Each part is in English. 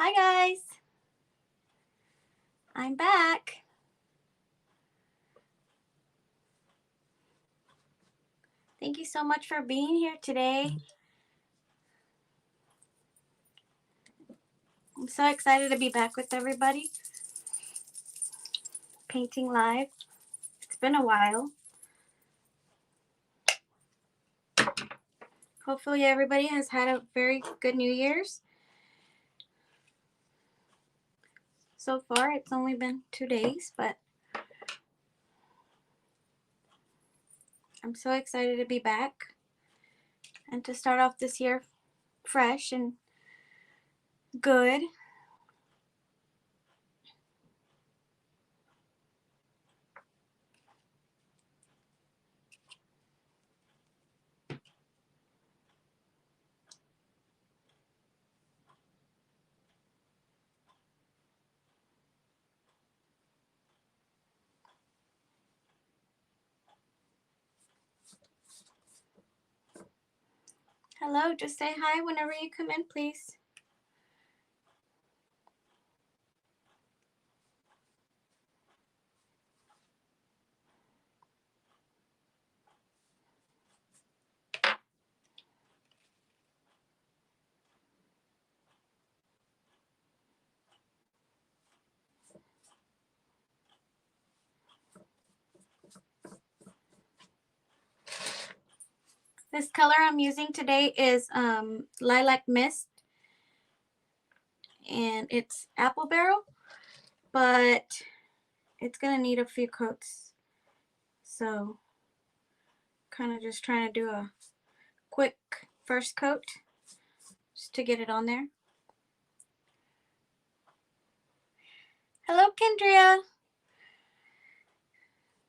Hi guys, I'm back. Thank you so much for being here today. I'm so excited to be back with everybody. Painting live. It's been a while. Hopefully everybody has had a very good New Year's. So far it's only been 2 days, but I'm so excited to be back and to start off this year fresh and good. Hello, just say hi whenever you come in, please. This color I'm using today is Lilac Mist, and it's Apple Barrel, but it's gonna need a few coats, so kind of just trying to do a quick first coat just to get it on there. Hello, Kendria.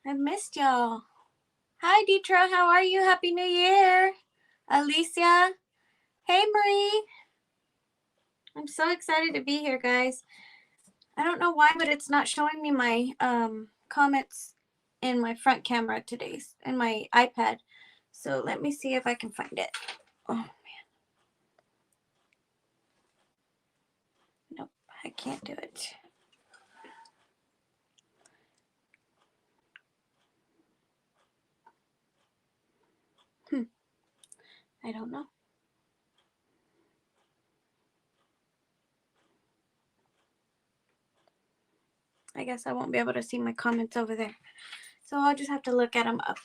I missed y'all. Hi, Deetra. How are you? Happy New Year. Alicia. Hey, Marie. I'm so excited to be here, guys. I don't know why, but it's not showing me my comments in my front camera today, in my iPad. So let me see if I can find it. Oh, man. Nope, I can't do it. I don't know. I guess I won't be able to see my comments over there. So I'll just have to look at them up,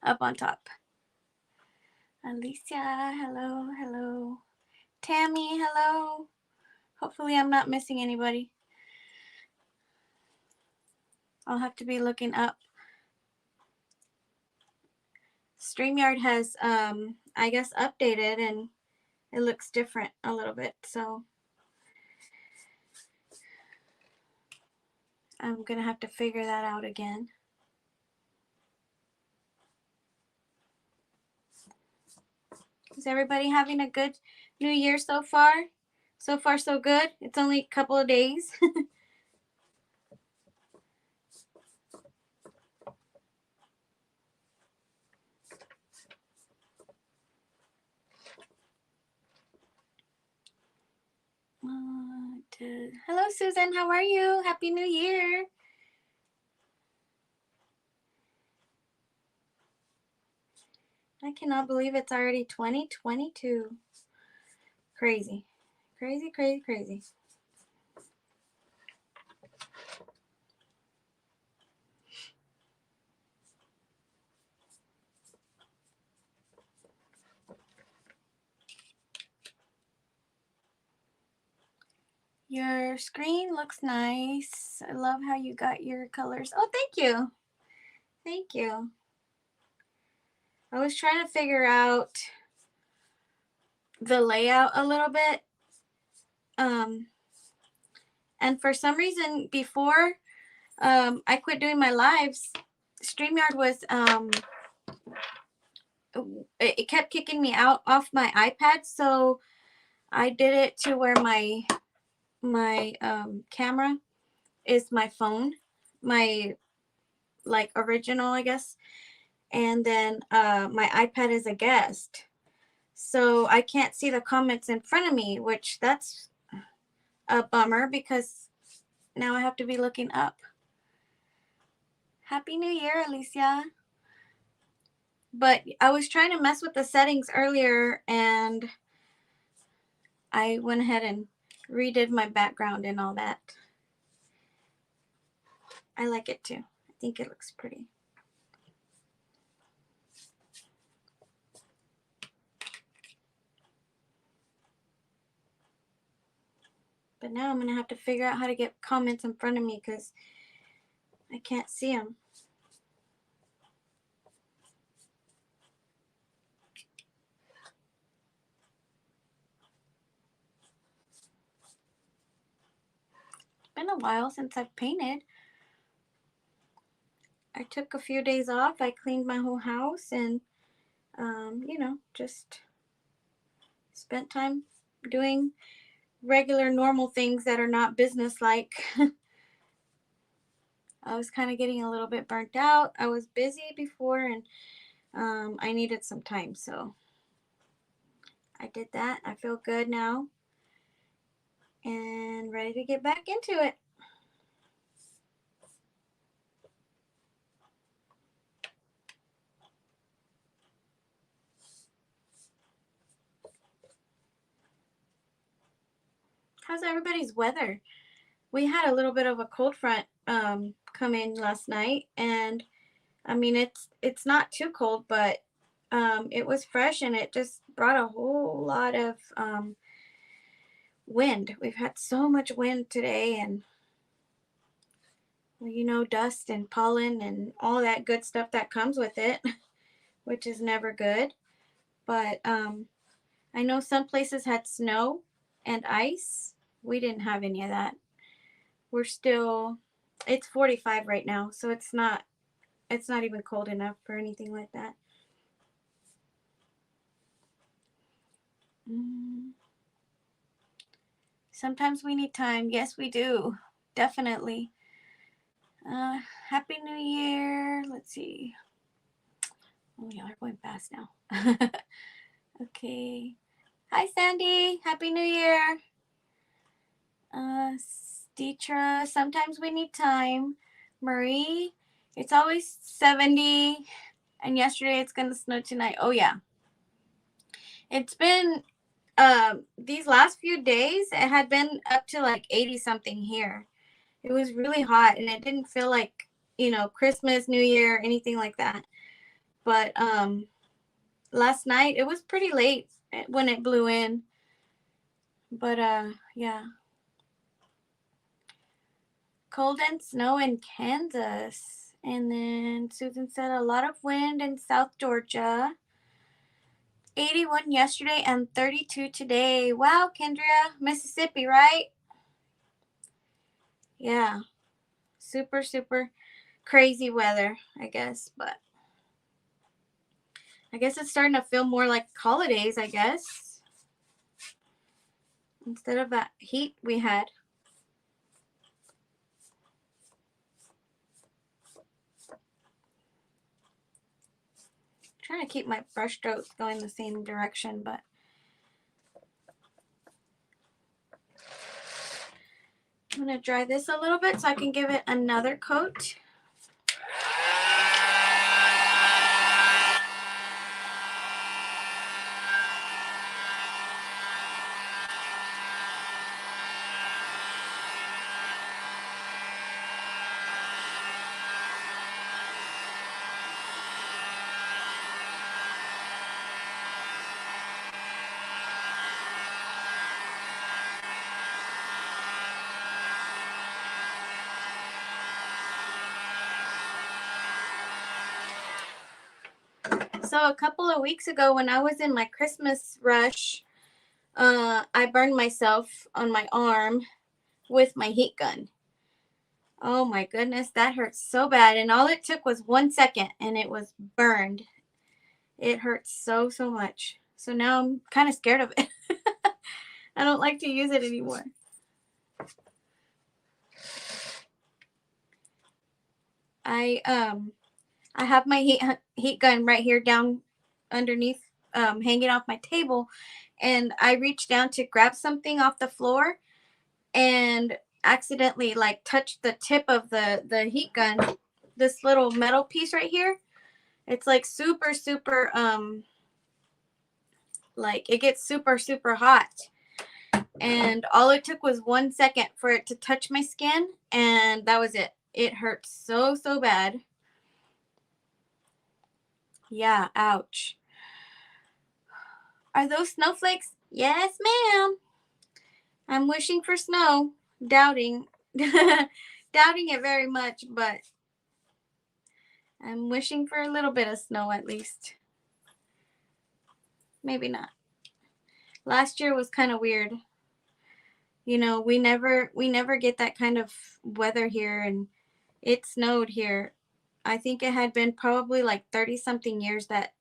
up on top. Alicia, hello, hello. Tammy, hello. Hopefully I'm not missing anybody. I'll have to be looking up. StreamYard has, I guess, updated and it looks different a little bit. So I'm going to have to figure that out again. Is everybody having a good New Year so far? So far, so good. It's only a couple of days. Hello, Susan. How are you? Happy New Year. I cannot believe it's already 2022. Crazy. Crazy, crazy, crazy. Your screen looks nice. I love how you got your colors. Oh, thank you. Thank you. I was trying to figure out the layout a little bit. And for some reason before I quit doing my lives, StreamYard was it kept kicking me out off my iPad, so I did it to where my camera is my phone, my like original, I guess, and then my iPad is a guest, so I can't see the comments in front of me, which that's a bummer because now I have to be looking up. Happy New Year, Alicia. But I was trying to mess with the settings earlier and I went ahead and redid my background and all that. I like it too. I think it looks pretty. But now I'm going to have to figure out how to get comments in front of me because I can't see them. It's been a while since I've painted. I took a few days off. I cleaned my whole house and, you know, just spent time doing regular normal things that are not business-like. I was kind of getting a little bit burnt out. I was busy before and I needed some time, so I did that. I feel good now and ready to get back into it. How's everybody's weather? We had a little bit of a cold front come in last night, and I mean it's not too cold, but it was fresh and it just brought a whole lot of wind. We've had so much wind today, and you know, dust and pollen and all that good stuff that comes with it, which is never good. But I know some places had snow and ice. We didn't have any of that. We're still, it's 45 right now, so it's not even cold enough for anything like that. Sometimes we need time. Yes, we do. Definitely. Happy New Year. Let's see. Oh, y'all are going fast now. Okay. Hi, Sandy. Happy New Year. Deetra, sometimes we need time. Marie, it's always 70. And yesterday it's going to snow tonight. Oh, yeah. It's been, these last few days, it had been up to like 80 something here. It was really hot and it didn't feel like, you know, Christmas, New Year, anything like that. But last night, it was pretty late when it blew in. But yeah. Cold and snow in Kansas. And then Susan said a lot of wind in South Georgia. 81 yesterday and 32 today. Wow, Kendria, Mississippi, right? Yeah. Super, super crazy weather, I guess. But I guess it's starting to feel more like holidays, I guess. Instead of that heat we had. Trying to keep my brush strokes going the same direction, but I'm going to dry this a little bit so I can give it another coat. So a couple of weeks ago when I was in my Christmas rush, I burned myself on my arm with my heat gun. Oh my goodness, that hurts so bad. And all it took was 1 second and it was burned. It hurts so, so much. So now I'm kind of scared of it. I don't like to use it anymore. I have my heat gun right here down underneath, hanging off my table, and I reached down to grab something off the floor, and accidentally like touched the tip of the heat gun, this little metal piece right here. It's like super like it gets super hot, and all it took was 1 second for it to touch my skin, and that was it. It hurt so bad. Yeah, ouch. Are those snowflakes? Yes, ma'am. I'm wishing for snow, doubting doubting it very much, but I'm wishing for a little bit of snow at least. Maybe not. Last year was kind of weird. You know, we never get that kind of weather here, and it snowed here. I think it had been probably like 30 something years that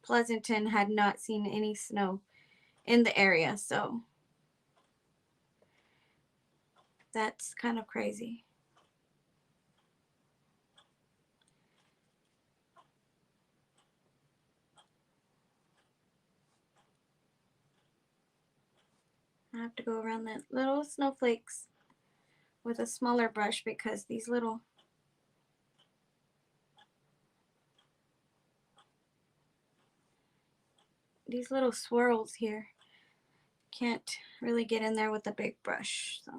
Pleasanton had not seen any snow in the area, so that's kind of crazy. I have to go around the little snowflakes with a smaller brush because these little swirls here can't really get in there with a big brush, so.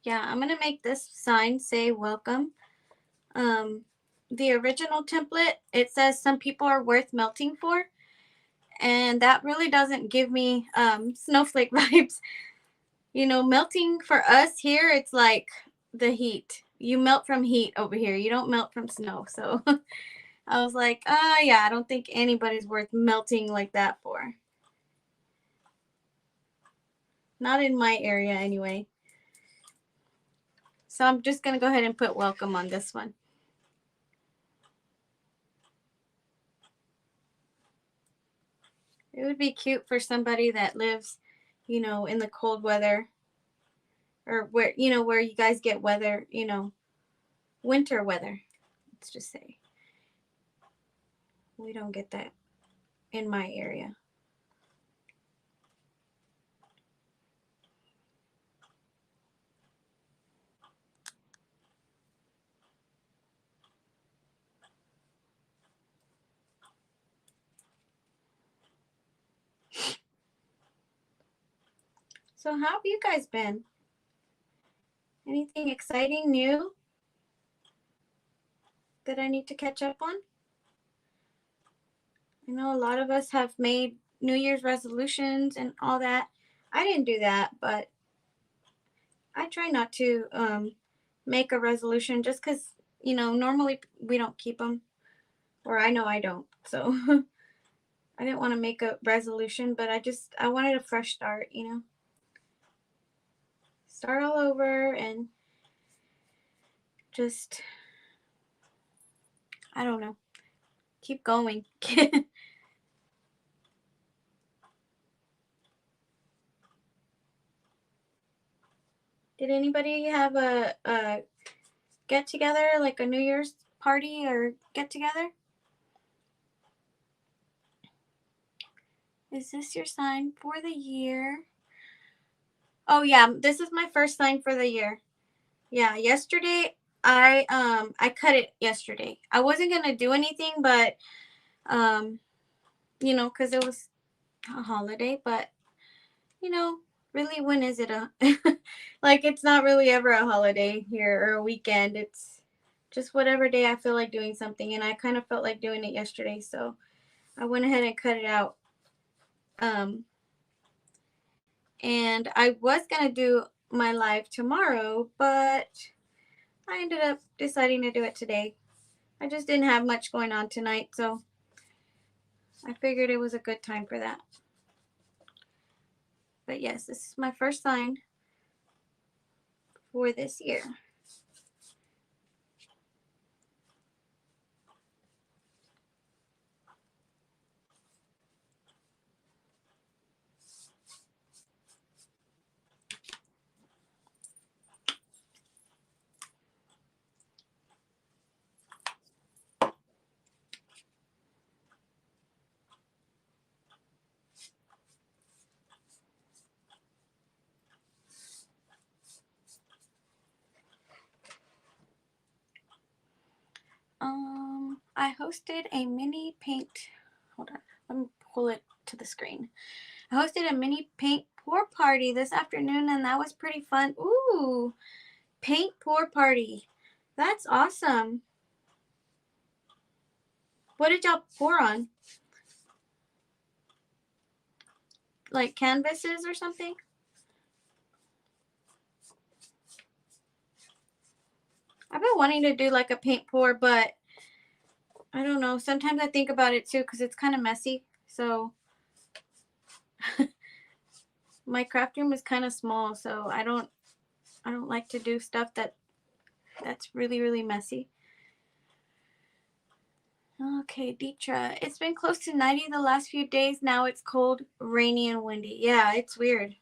Yeah, I'm gonna make this sign say welcome. The original template, it says some people are worth melting for, and that really doesn't give me snowflake vibes. You know, melting for us here, it's like the heat. You melt from heat over here. You don't melt from snow. So I was like, yeah, I don't think anybody's worth melting like that for. Not in my area anyway. So I'm just going to go ahead and put welcome on this one. It would be cute for somebody that lives, you know, in the cold weather, or where, you know, where you guys get weather, you know, winter weather. Let's just say. We don't get that in my area. So how have you guys been? Anything exciting new that I need to catch up on? I know a lot of us have made New Year's resolutions and all that. I didn't do that, but I try not to make a resolution just because, you know, normally we don't keep them, or I know I don't. So I didn't want to make a resolution, but I wanted a fresh start, you know, start all over and just, I don't know, keep going. Did anybody have a get together, like a New Year's party or get together? Is this your sign for the year? Oh yeah, this is my first sign for the year. Yeah, yesterday I cut it yesterday. I wasn't gonna do anything, but you know, because it was a holiday, but you know, really, when is it a like, it's not really ever a holiday here or a weekend. It's just whatever day I feel like doing something, and I kind of felt like doing it yesterday, so I went ahead and cut it out. And I was gonna do my live tomorrow, but I ended up deciding to do it today. I just didn't have much going on tonight, so I figured it was a good time for that. But yes, this is my first sign for this year. I hosted a mini paint. Hold on, let me pull it to the screen. I hosted a mini paint pour party this afternoon, and that was pretty fun. Ooh, paint pour party. That's awesome. What did y'all pour on? Like canvases or something? I've been wanting to do like a paint pour, but I don't know. Sometimes I think about it too because it's kind of messy. So my craft room is kind of small, so I don't like to do stuff that's really messy. Okay, Deetra. It's been close to 90 the last few days. Now it's cold, rainy, and windy. Yeah, it's weird.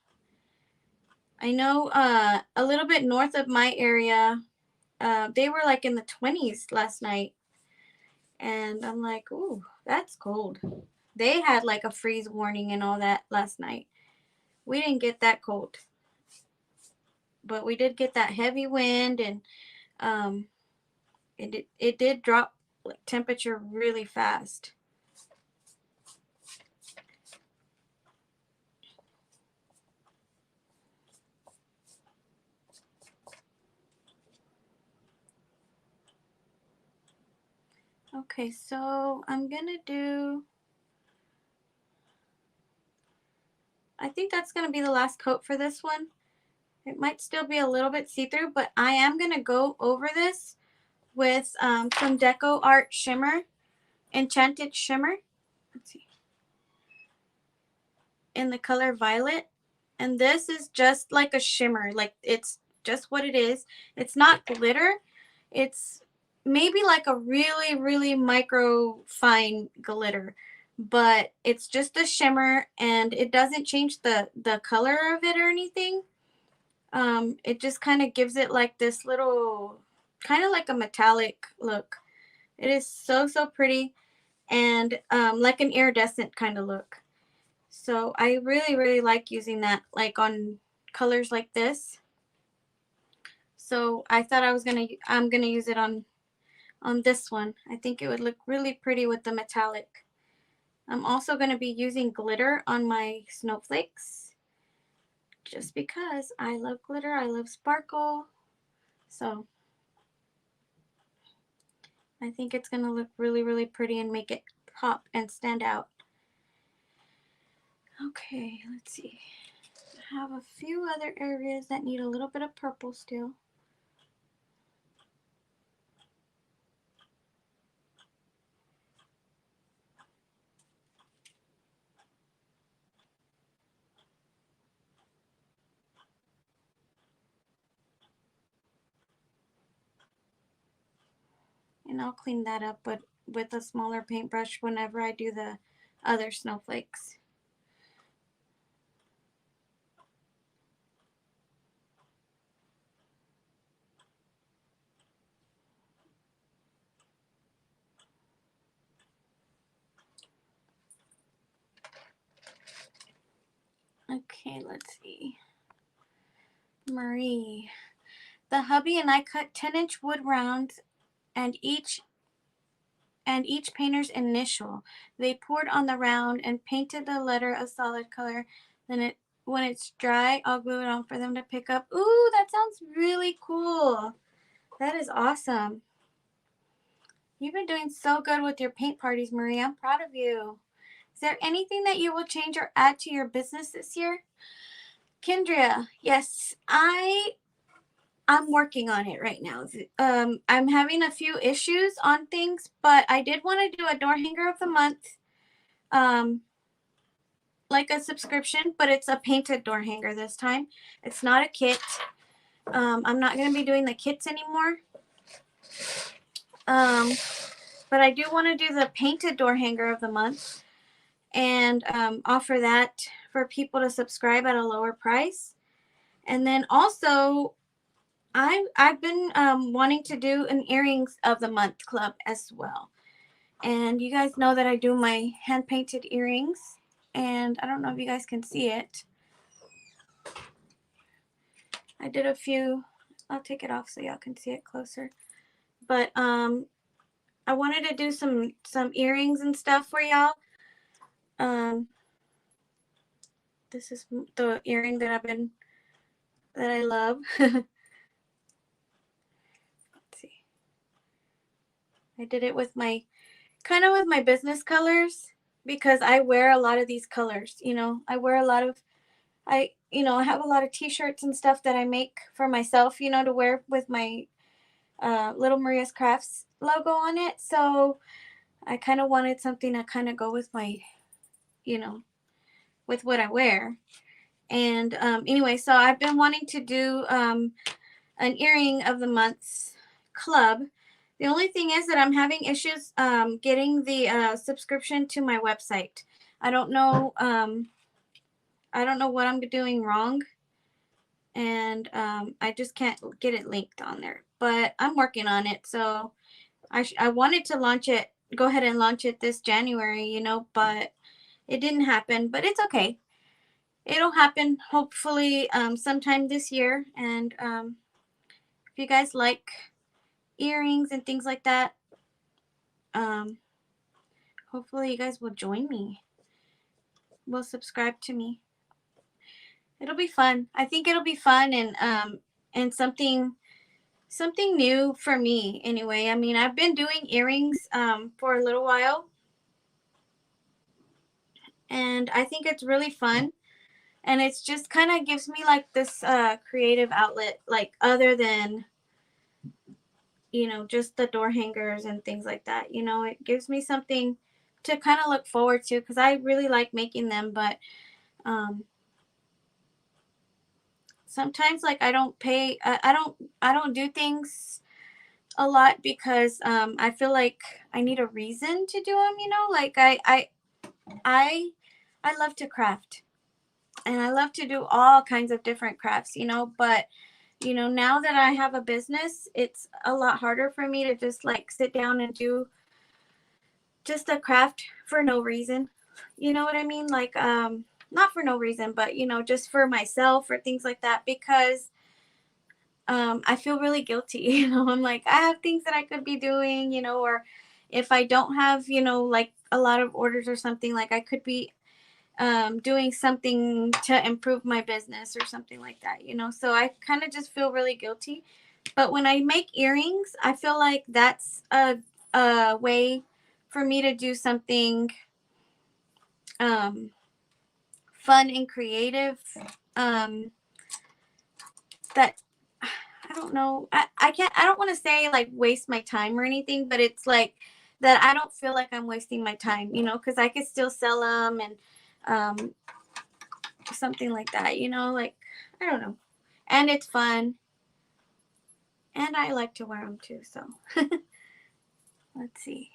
I know a little bit north of my area, they were like in the 20s last night. And I'm like, ooh, that's cold. They had like a freeze warning and all that last night. We didn't get that cold. But we did get that heavy wind, and it did drop temperature really fast. Okay, so I'm gonna do, I think that's gonna be the last coat for this one. It might still be a little bit see-through, but I am gonna go over this with some Deco Art Shimmer, Enchanted Shimmer. Let's see. In the color Violet. And this is just like a shimmer. Like, it's just what it is. It's not glitter. It's maybe like a really micro fine glitter. But it's just a shimmer, and it doesn't change the color of it or anything. It just kind of gives it like this little, kind of like a metallic look. It is so pretty, and like an iridescent kind of look. So I really like using that like on colors like this. So I thought I'm gonna use it on this one. I think it would look really pretty with the metallic. I'm also gonna be using glitter on my snowflakes, just because I love glitter, I love sparkle. So I think it's gonna look really pretty and make it pop and stand out. Okay, let's see. I have a few other areas that need a little bit of purple still. And I'll clean that up, but with a smaller paintbrush whenever I do the other snowflakes. Okay, let's see. Marie. The hubby and I cut 10-inch wood rounds and each painter's initial. They poured on the round and painted the letter a solid color. Then when it's dry, I'll glue it on for them to pick up. Ooh, that sounds really cool. That is awesome. You've been doing so good with your paint parties, Marie. I'm proud of you. Is there anything that you will change or add to your business this year? Kendria, yes, I'm working on it right now. I'm having a few issues on things, but I did want to do a door hanger of the month. Um, like a subscription, but it's a painted door hanger this time. It's not a kit. I'm not going to be doing the kits anymore. But I do want to do the painted door hanger of the month and offer that for people to subscribe at a lower price. And then also, I've been wanting to do an earrings of the month club as well. And you guys know that I do my hand painted earrings, and I don't know if you guys can see it. I did a few. I'll take it off so y'all can see it closer. But I wanted to do some earrings and stuff for y'all. This is the earring that I love. Let's see. I did it with my with my business colors because I wear a lot of these colors. You know, I wear a lot of I have a lot of t-shirts and stuff that I make for myself, you know, to wear with my Little Maria's Crafts logo on it. So I kind of wanted something to kind of go with my, you know, with what I wear. And anyway, so I've been wanting to do an earring of the month's club. The only thing is that I'm having issues getting the subscription to my website. I don't know what I'm doing wrong, and I just can't get it linked on there. But I'm working on it. So I wanted to go ahead and launch it this January, you know, but it didn't happen. But it's okay. It'll happen hopefully sometime this year. And if you guys like earrings and things like that, hopefully you guys will join me. Will subscribe to me. It'll be fun. I think it'll be fun and something new for me anyway. I mean, I've been doing earrings for a little while, and I think it's really fun. And it's just kind of gives me like this creative outlet, like other than, you know, just the door hangers and things like that. You know, it gives me something to kind of look forward to because I really like making them. But sometimes like I don't do things a lot because I feel like I need a reason to do them. You know, like I love to craft. And I love to do all kinds of different crafts, you know, but, you know, now that I have a business, it's a lot harder for me to just like sit down and do just a craft for no reason. You know what I mean? Like, not for no reason, but, you know, just for myself or things like that, because I feel really guilty. You know, I'm like, I have things that I could be doing, you know, or if I don't have, you know, like a lot of orders or something, like I could be doing something to improve my business or something like that, you know. So I kind of just feel really guilty. But when I make earrings, I feel like that's a way for me to do something fun and creative that I don't know. I don't want to say like waste my time or anything, but it's like that I don't feel like I'm wasting my time, you know, because I could still sell them and something like that, you know, like, I don't know. And it's fun. And I like to wear them too, so. Let's see.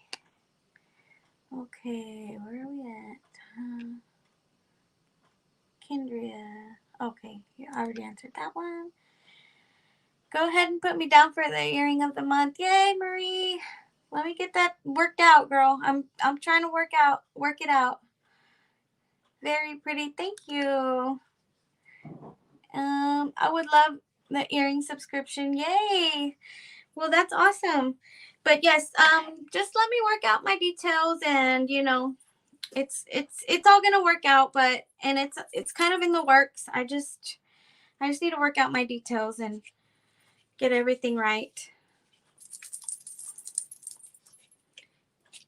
Okay, where are we at? Kendria. Okay, you already answered that one. Go ahead and put me down for the earring of the month. Yay, Marie. Let me get that worked out, girl. I'm trying to work it out. Very pretty. Thank you. I would love the earring subscription. Yay. Well, that's awesome. But yes, just let me work out my details, and you know, it's all gonna work out. But and it's kind of in the works. I just need to work out my details and get everything right.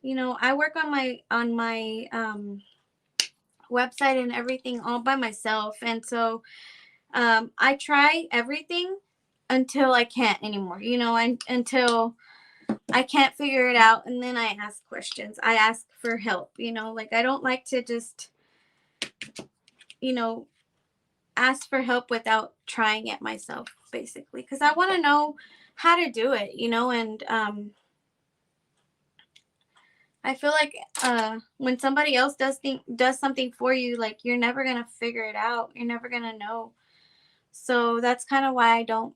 You know, I work on my website and everything all by myself, and so I try everything until I can't anymore. You know, until I can't figure it out, and then I ask questions. I ask for help, you know, like I don't like to just you know, ask for help without trying it myself, basically, because I want to know how to do it, and I feel like when somebody else does something for you, like you're never gonna figure it out. You're never gonna know. So that's kind of why I don't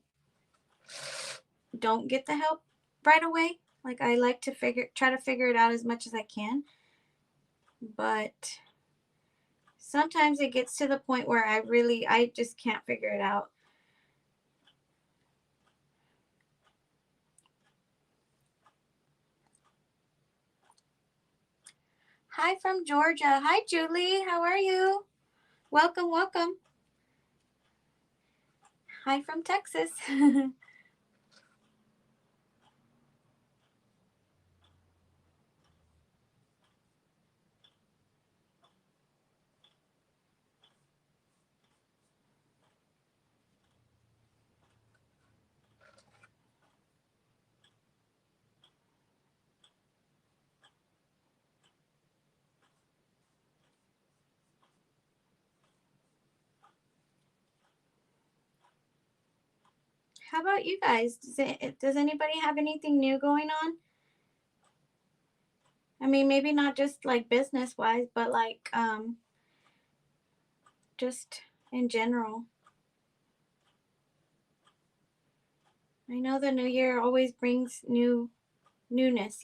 get the help right away. Like I like to try to figure it out as much as I can, but sometimes it gets to the point where I just can't figure it out. Hi from Georgia. Hi, Julie. How are you? Welcome, welcome. Hi from Texas. How about you guys? Does anybody have anything new going on? I mean, maybe not just like business wise, but like just in general. I know the new year always brings newness.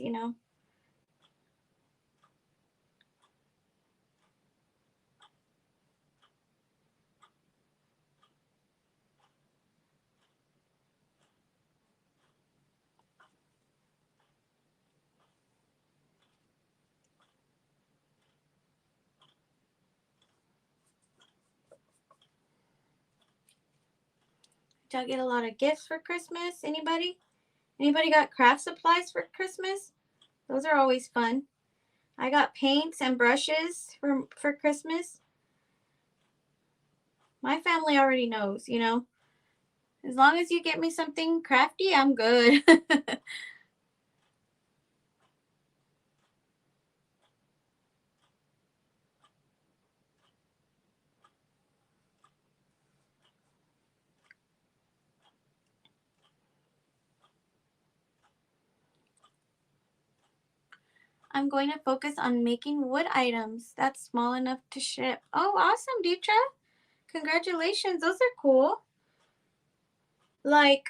Did y'all get a lot of gifts for Christmas? Anybody? Anybody got craft supplies for Christmas? Those are always fun. I got paints and brushes for Christmas. My family already knows. As long as you get me something crafty, I'm good. I'm going to focus on making wood items that's small enough to ship. Oh, awesome, Deetra. Congratulations. Those are cool. Like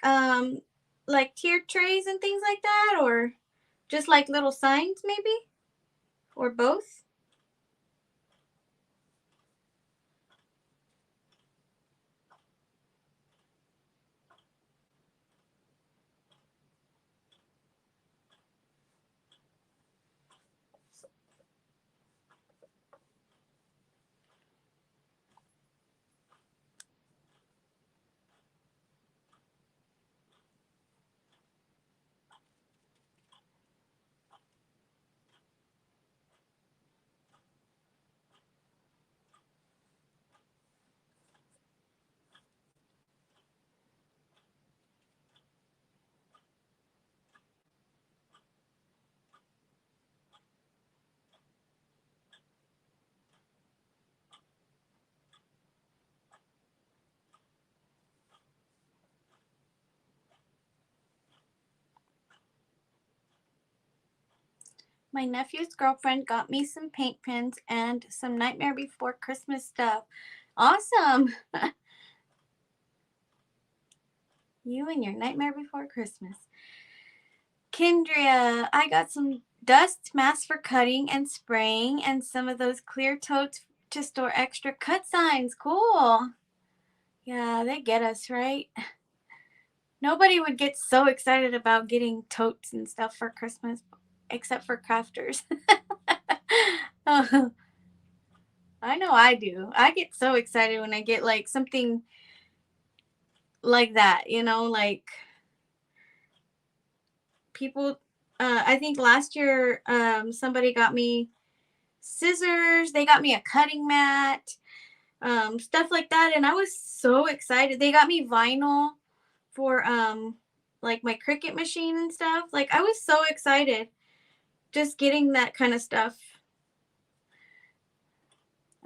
like tiered trays and things like that, or just like little signs maybe, or both. My nephew's girlfriend got me some paint pens and some Nightmare Before Christmas stuff. Awesome. You and your Nightmare Before Christmas. Kendria, I got some dust masks for cutting and spraying and some of those clear totes to store extra cut signs. Cool. Yeah, they get us, right? Nobody would get so excited about getting totes and stuff for Christmas except for crafters. Oh, I know I do. I get so excited when I get like something like that, like people I think last year somebody got me scissors, they got me a cutting mat, stuff like that, and I was so excited. They got me vinyl for like my Cricut machine and stuff. Like I was so excited just getting that kind of stuff.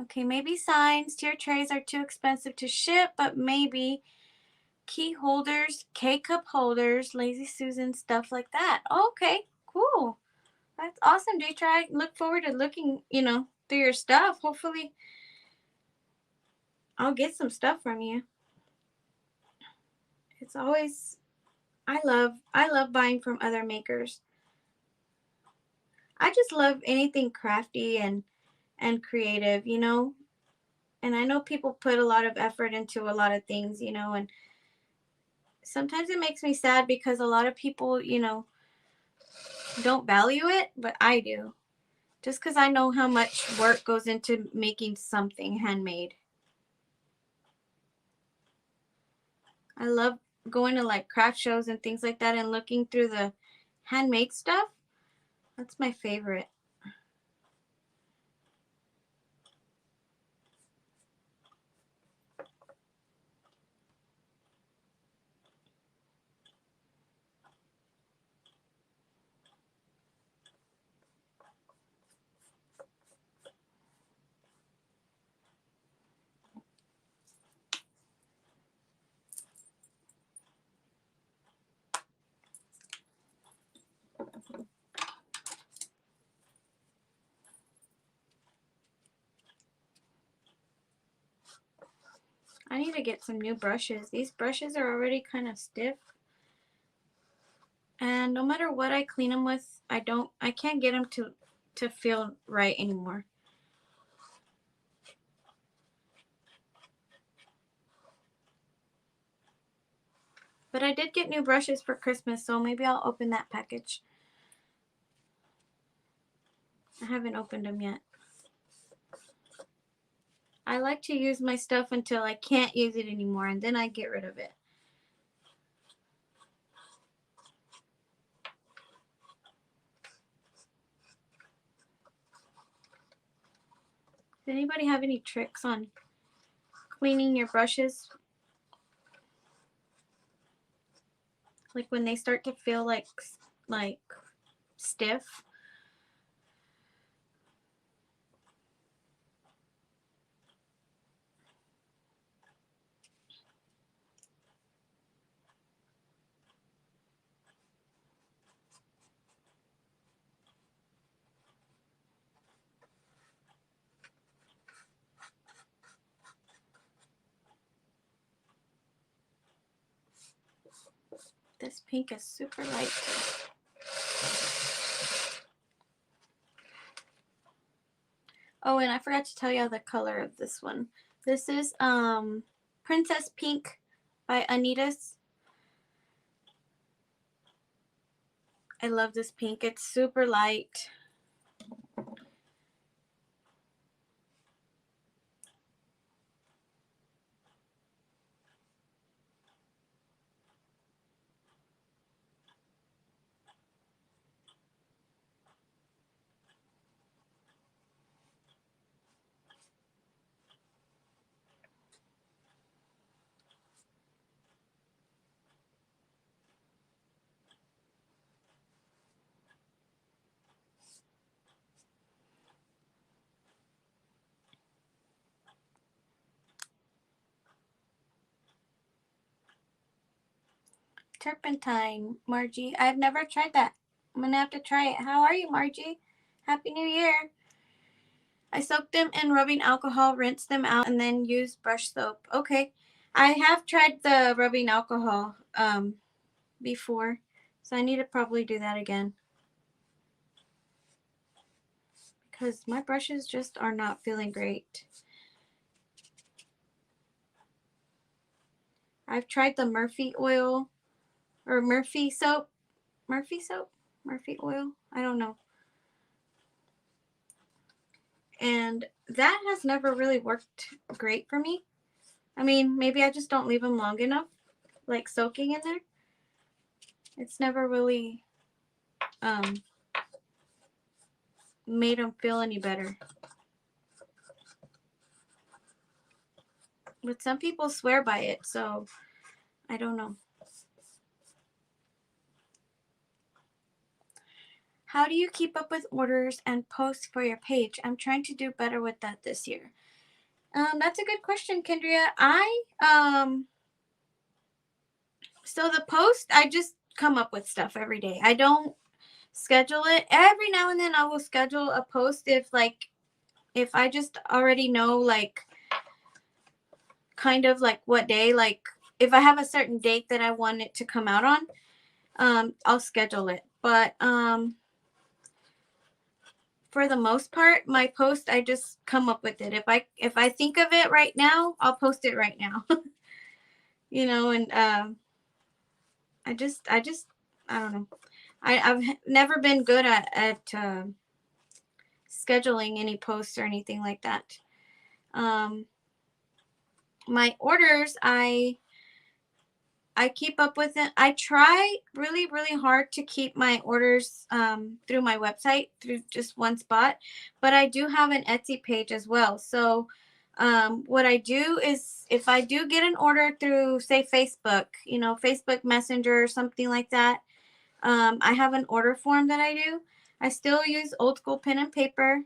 Okay, maybe signs, tier trays are too expensive to ship, but maybe key holders, K-cup holders, Lazy Susan, stuff like that. Okay, cool. That's awesome, Deetra. I look forward to looking, through your stuff. Hopefully I'll get some stuff from you. It's always I love buying from other makers. I just love anything crafty and creative, And I know people put a lot of effort into a lot of things, and sometimes it makes me sad because a lot of people, don't value it, but I do. Just because I know how much work goes into making something handmade. I love going to like craft shows and things like that and looking through the handmade stuff. That's my favorite. I need to get some new brushes. These brushes are already kind of stiff. And no matter what I clean them with, I can't get them to feel right anymore. But I did get new brushes for Christmas, so maybe I'll open that package. I haven't opened them yet. I like to use my stuff until I can't use it anymore, and then I get rid of it. Does anybody have any tricks on cleaning your brushes? Like when they start to feel like stiff. This pink is super light. Oh, and I forgot to tell you the color of this one. This is Princess Pink by Anitas. I love this pink. It's super light. Turpentine, Margie. I've never tried that. I'm gonna have to try it. How are you, Margie? Happy New Year. I soaked them in rubbing alcohol, rinsed them out, and then used brush soap. Okay. I have tried the rubbing alcohol before, so I need to probably do that again. Because my brushes just are not feeling great. I've tried the Murphy oil or Murphy soap. Murphy soap? Murphy oil? I don't know. And that has never really worked great for me. I mean, maybe I just don't leave them long enough, like soaking in there. It's never really made them feel any better. But some people swear by it, so I don't know. How do you keep up with orders and posts for your page? I'm trying to do better with that this year. That's a good question, Kendria. So the post, I just come up with stuff every day. I don't schedule it. Every now and then I will schedule a post if I just already know like kind of like what day, like if I have a certain date that I want it to come out on, I'll schedule it. But for the most part, my post, I just come up with it. If I think of it right now, I'll post it right now. You know, and I just I don't know. I've never been good at scheduling any posts or anything like that. My orders, I keep up with it. I try really, really hard to keep my orders through my website, through just one spot. But I do have an Etsy page as well. So what I do is if I do get an order through, say, Facebook, you know, Facebook Messenger or something like that, I have an order form that I do. I still use old school pen and paper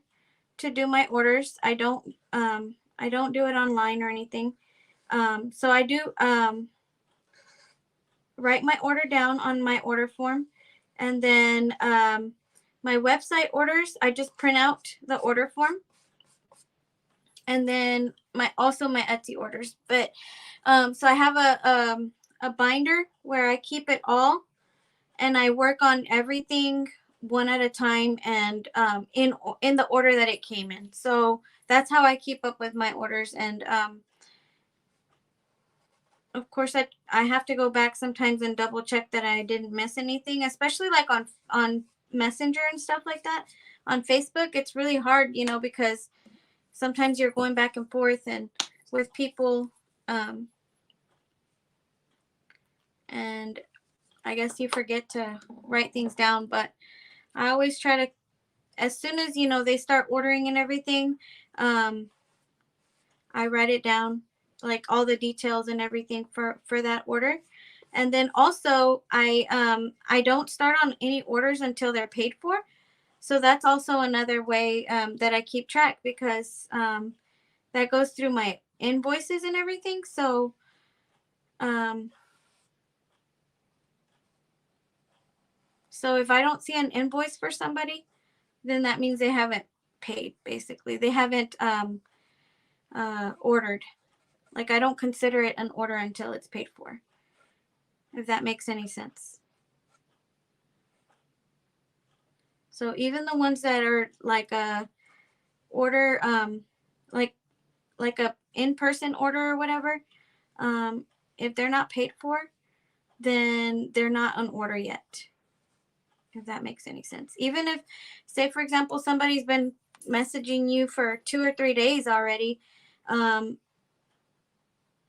to do my orders. I don't do it online or anything. So I do write my order down on my order form, and then my website orders, I just print out the order form, and then my Etsy orders. But so I have a binder where I keep it all, and I work on everything one at a time, and in the order that it came in. So that's how I keep up with my orders. And of course, I have to go back sometimes and double check that I didn't miss anything, especially like on Messenger and stuff like that. On Facebook, it's really hard, you know, because sometimes you're going back and forth and with people, and I guess you forget to write things down. But I always try to, as soon as, you know, they start ordering and everything, I write it down, like all the details and everything for that order. And then also I don't start on any orders until they're paid for. So that's also another way that I keep track, because that goes through my invoices and everything. So so if I don't see an invoice for somebody, then that means they haven't paid. Basically, they haven't ordered. Like, I don't consider it an order until it's paid for, if that makes any sense. So even the ones that are like a order, like a in-person order or whatever, if they're not paid for, then they're not an order yet, if that makes any sense. Even if, say, for example, somebody's been messaging you for 2 or 3 days already,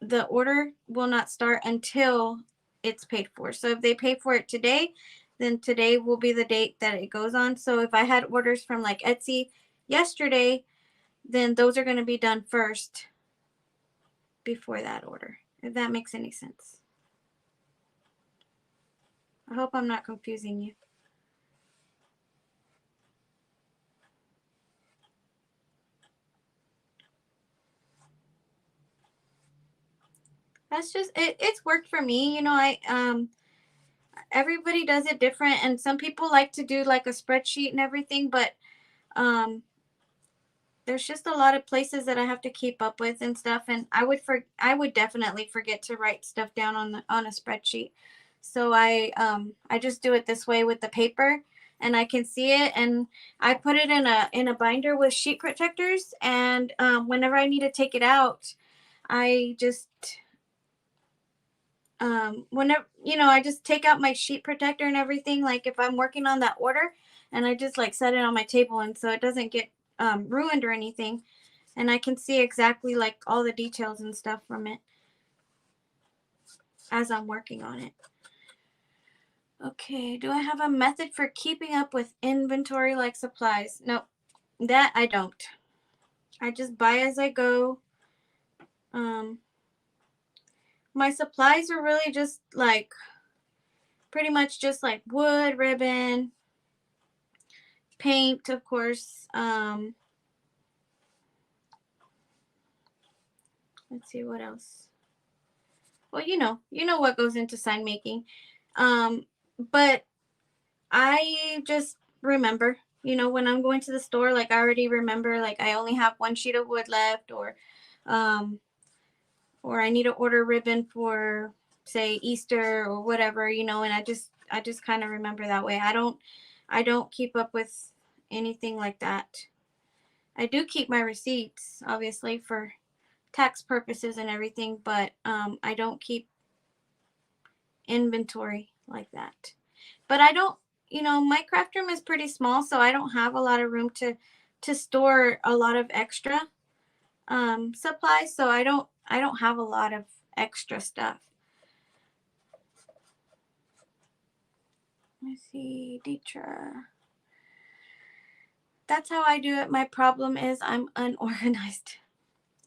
the order will not start until it's paid for. So if they pay for it today, then today will be the date that it goes on. So if I had orders from like Etsy yesterday, then those are going to be done first before that order, if that makes any sense. I hope I'm not confusing you. That's just it. It's worked for me. You know, everybody does it different, and some people like to do like a spreadsheet and everything, but there's just a lot of places that I have to keep up with and stuff, and I would definitely forget to write stuff down on a spreadsheet. So I just do it this way with the paper, and I can see it, and I put it in a binder with sheet protectors, and whenever I need to take it out, I just whenever, you know, I just take out my sheet protector and everything, like if I'm working on that order, and I just like set it on my table, and so it doesn't get ruined or anything, and I can see exactly like all the details and stuff from it as I'm working on it. Okay, do I have a method for keeping up with inventory like supplies? No, that I don't. I just buy as I go. My supplies are really just like pretty much just like wood, ribbon, paint, of course. Let's see what else. Well, you know what goes into sign making. But I just remember, when I'm going to the store, like I already remember, like I only have one sheet of wood left, um, or I need to order ribbon for, say, Easter or whatever, and I just kind of remember that way. I don't keep up with anything like that. I do keep my receipts, obviously, for tax purposes and everything, but I don't keep inventory like that. But I don't, my craft room is pretty small, so I don't have a lot of room to store a lot of extra supplies, so I don't have a lot of extra stuff. Let's see, Deetra. That's how I do it. My problem is I'm unorganized.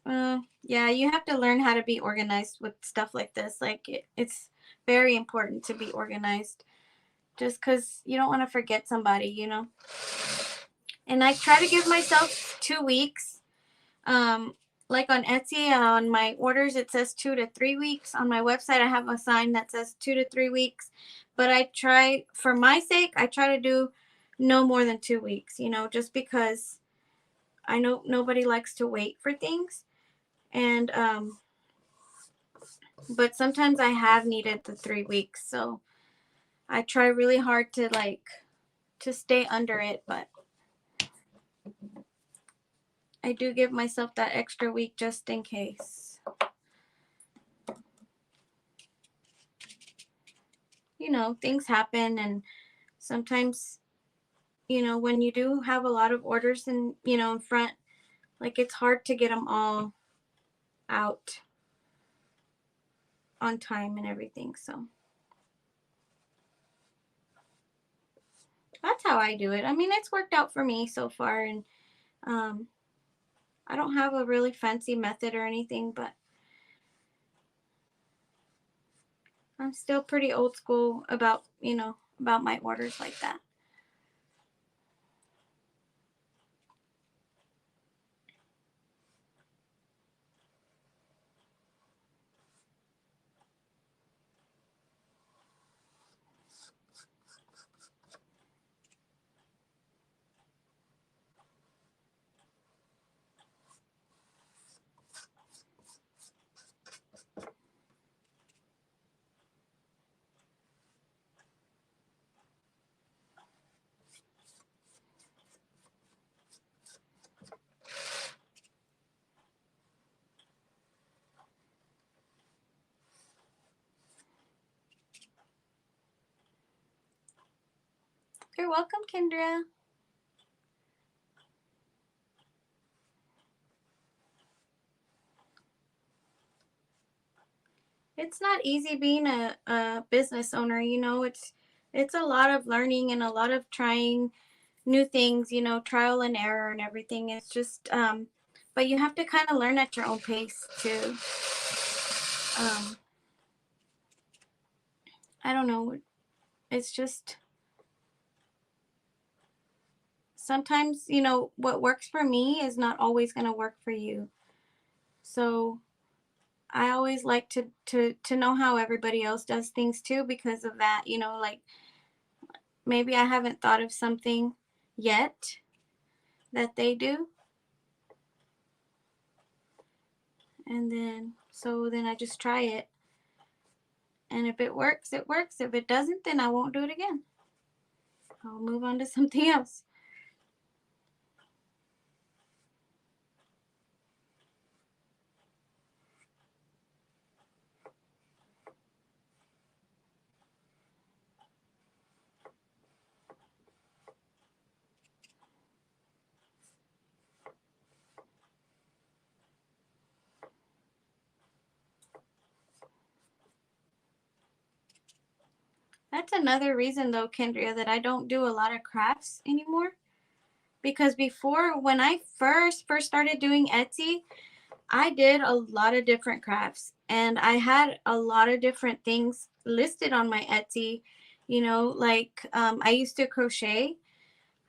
Yeah, you have to learn how to be organized with stuff like this. Like it's very important to be organized, just because you don't want to forget somebody. And I try to give myself 2 weeks. Like on Etsy, on my orders, it says 2 to 3 weeks. On my website, I have a sign that says 2 to 3 weeks. But I try, for my sake, I try to do no more than 2 weeks, just because I know nobody likes to wait for things. And, but sometimes I have needed the 3 weeks. So I try really hard to stay under it. But I do give myself that extra week just in case. Things happen, and sometimes, when you do have a lot of orders in front, like it's hard to get them all out on time and everything. So that's how I do it. I mean, it's worked out for me so far, and I don't have a really fancy method or anything, but I'm still pretty old school about my orders like that. You're welcome, Kendra. It's not easy being a business owner. It's a lot of learning and a lot of trying new things, trial and error and everything. It's just, but you have to kind of learn at your own pace too. I don't know. It's just sometimes, what works for me is not always going to work for you. So I always like to know how everybody else does things too, because of that, like maybe I haven't thought of something yet that they do. And then I just try it. And if it works, it works. If it doesn't, then I won't do it again. I'll move on to something else. That's another reason, though, Kendria, that I don't do a lot of crafts anymore. Because before, when I first started doing Etsy, I did a lot of different crafts. And I had a lot of different things listed on my Etsy. Like I used to crochet.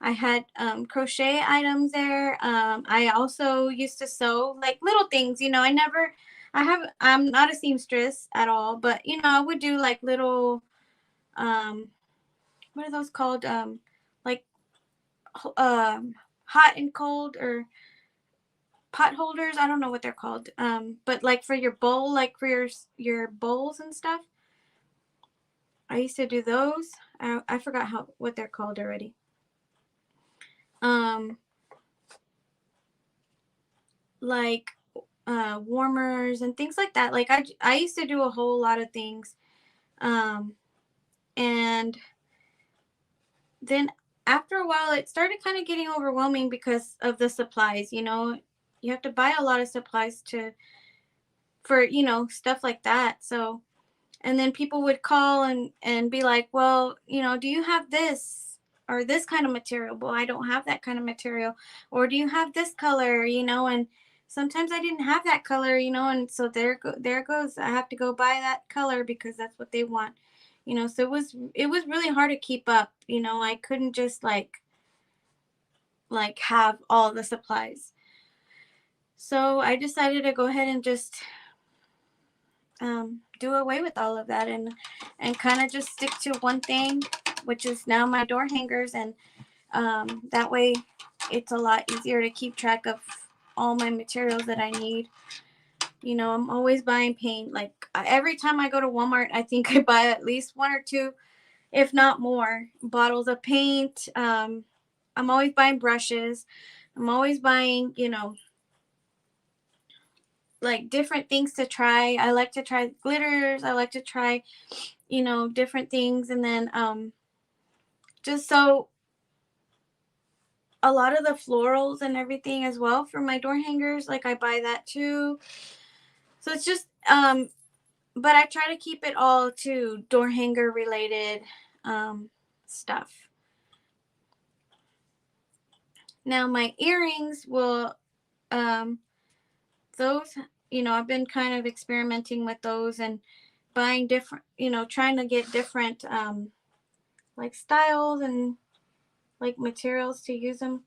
I had crochet items there. I also used to sew like little things, you know. I'm not a seamstress at all, but you know, I would do like little, um, what are those called? Like, hot and cold or pot holders. I don't know what they're called. But like for your bowl, like for your bowls and stuff. I used to do those. I forgot what they're called already. Um, like warmers and things like that. Like I used to do a whole lot of things. Um, and then after a while, it started kind of getting overwhelming because of the supplies. You know, you have to buy a lot of supplies for you know stuff like that. So and then people would call and be like, well, you know, do you have this or this kind of material? Well, I don't have that kind of material. Or do you have this color? You know, and sometimes I didn't have that color, you know, and so there goes, I have to go buy that color because that's what they want, you know. So it was really hard to keep up, you know. I couldn't just like have all the supplies. So I decided to go ahead and just do away with all of that and kind of just stick to one thing, which is now my door hangers. And that way it's a lot easier to keep track of all my materials that I need. You know, I'm always buying paint. Like every time I go to Walmart, I think I buy at least one or two, if not more, bottles of paint. I'm always buying brushes. I'm always buying, you know, like different things to try. I like to try glitters. I like to try, you know, different things. And then just so a lot of the florals and everything as well for my door hangers, like I buy that too. So it's just but I try to keep it all to door hanger related stuff. Now my earrings will um those, you know, I've been kind of experimenting with those and buying different, you know, trying to get different like styles and like materials to use them.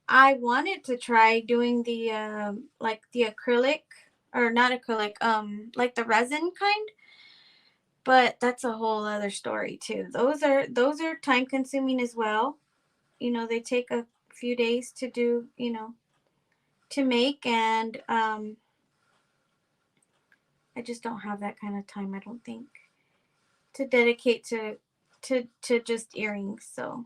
I wanted to try doing the like the acrylic, or not acrylic, like the resin kind, but that's a whole other story too. Those are time consuming as well. You know, they take a few days to do, you know, to make. And I just don't have that kind of time, I don't think, to dedicate to just earrings. So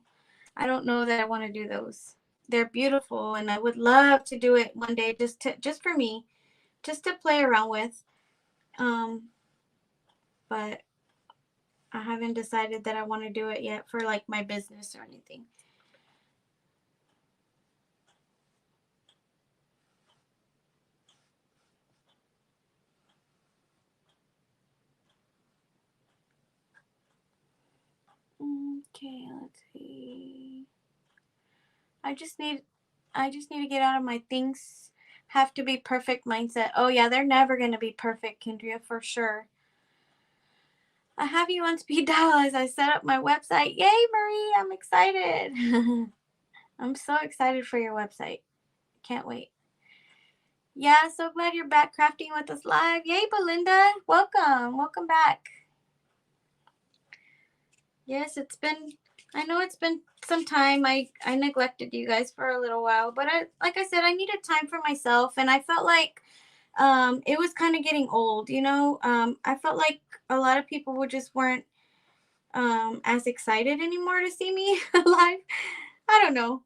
I don't know that I want to do those. They're beautiful and I would love to do it one day, just for me, just to play around with. Um but I haven't decided that I want to do it yet for like my business or anything. Okay, let's see. I just need I just need to get out of my things have to be perfect mindset. Oh yeah, they're never gonna be perfect, Kendria, for sure. I have you on speed dial as I set up my website. Yay, Marie! I'm excited. I'm so excited for your website. Can't wait. Yeah, so glad you're back crafting with us live. Yay, Belinda. Welcome. Welcome back. Yes, I know it's been some time. I neglected you guys for a little while, but like I said, I needed time for myself, and I felt like it was kind of getting old, you know. I felt like a lot of people just weren't as excited anymore to see me live. I don't know.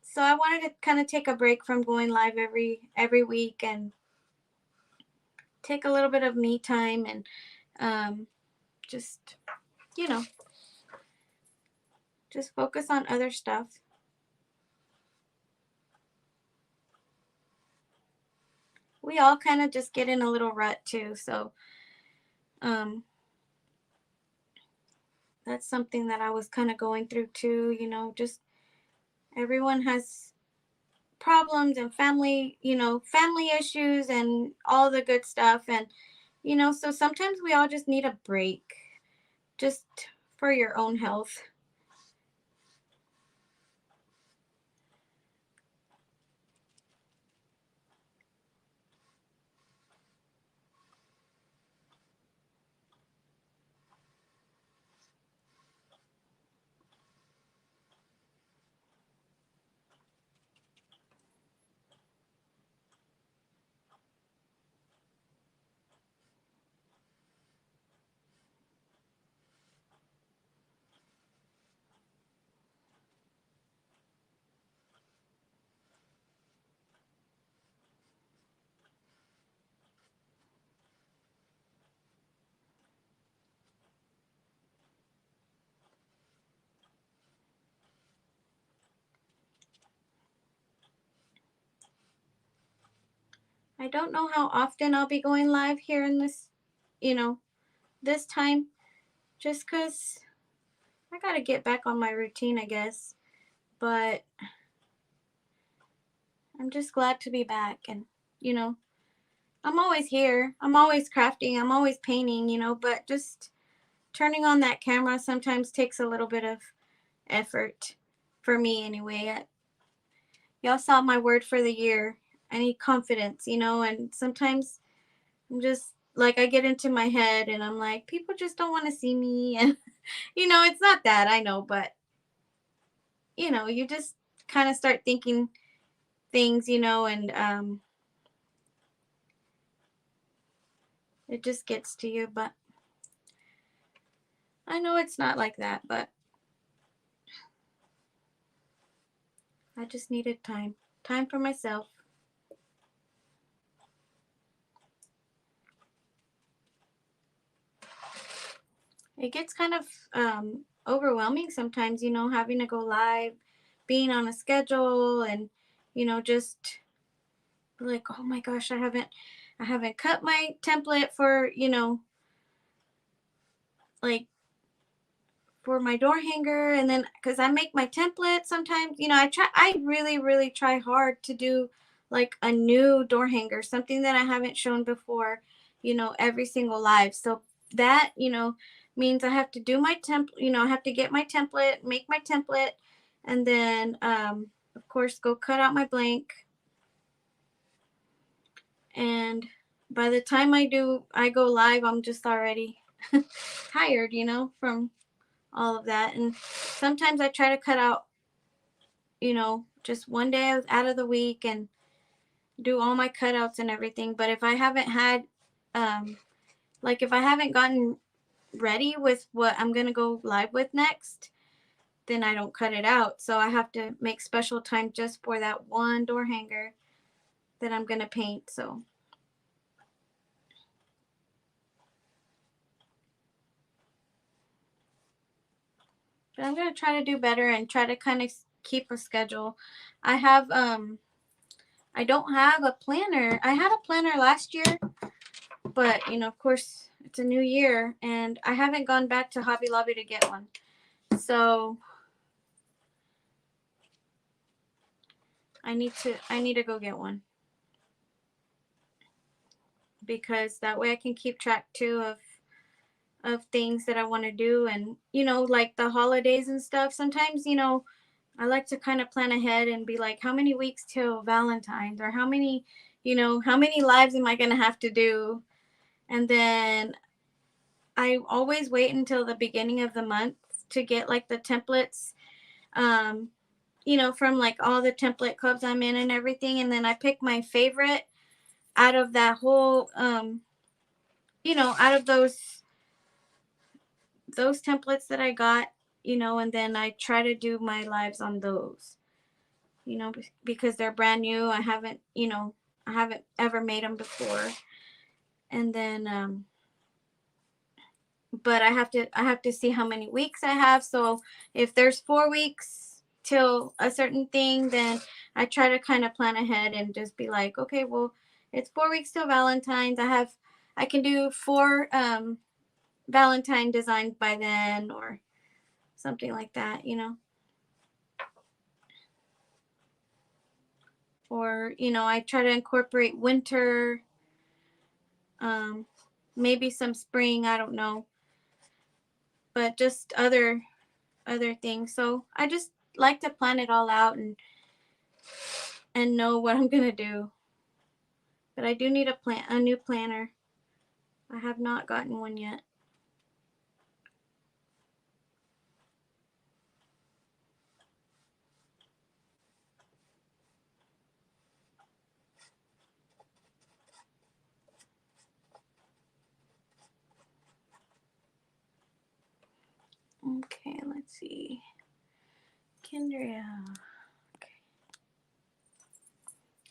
So I wanted to kind of take a break from going live every week and take a little bit of me time and just, you know, just focus on other stuff. We all kind of just get in a little rut too. So um, that's something that I was kind of going through too. You know, just everyone has problems and family, you know, family issues and all the good stuff. And, you know, so sometimes we all just need a break just for your own health. I don't know how often I'll be going live here in this, this time, just because I got to get back on my routine, I guess. But I'm just glad to be back. And, I'm always here. I'm always crafting. I'm always painting, but just turning on that camera sometimes takes a little bit of effort for me anyway. Y'all saw my word for the year. I need confidence, and sometimes I'm just like, I get into my head and I'm like, people just don't want to see me. And, it's not that, I know, but, you just kind of start thinking things, and it just gets to you. But I know it's not like that, but I just needed time for myself. It gets kind of overwhelming sometimes, having to go live, being on a schedule, and just like, oh my gosh, I haven't cut my template for, like for my door hanger. And then because I make my template sometimes, I really try hard to do like a new door hanger, something that I haven't shown before, every single live. So that, means I have to do my template, I have to get my template, make my template, and then of course go cut out my blank. And by the time I go live, I'm just already tired, from all of that. And sometimes I try to cut out, just one day out of the week and do all my cutouts and everything. But if I haven't had, if I haven't gotten ready with what I'm going to go live with next, then I don't cut it out. So I have to make special time just for that one door hanger that I'm going to paint. So. But I'm going to try to do better and try to kind of keep a schedule. I don't have a planner. I had a planner last year, but of course it's a new year and I haven't gone back to Hobby Lobby to get one. So I need to go get one, because that way I can keep track too of things that I want to do. And like the holidays and stuff, sometimes I like to kind of plan ahead and be like, how many weeks till Valentine's, or how many lives am I going to have to do? And then I always wait until the beginning of the month to get like the templates, from like all the template clubs I'm in and everything. And then I pick my favorite out of that whole, out of those templates that I got, and then I try to do my lives on those, because they're brand new. I haven't ever made them before. And then, but I have to see how many weeks I have. So if there's 4 weeks till a certain thing, then I try to kind of plan ahead and just be like, okay, well, it's 4 weeks till Valentine's. I can do 4 Valentine designs by then, or something like that, or I try to incorporate winter, maybe some spring, I don't know, but just other things. So I just like to plan it all out and know what I'm gonna do. But I do need a new planner. I have not gotten one yet. Okay, let's see. Kendria. Okay.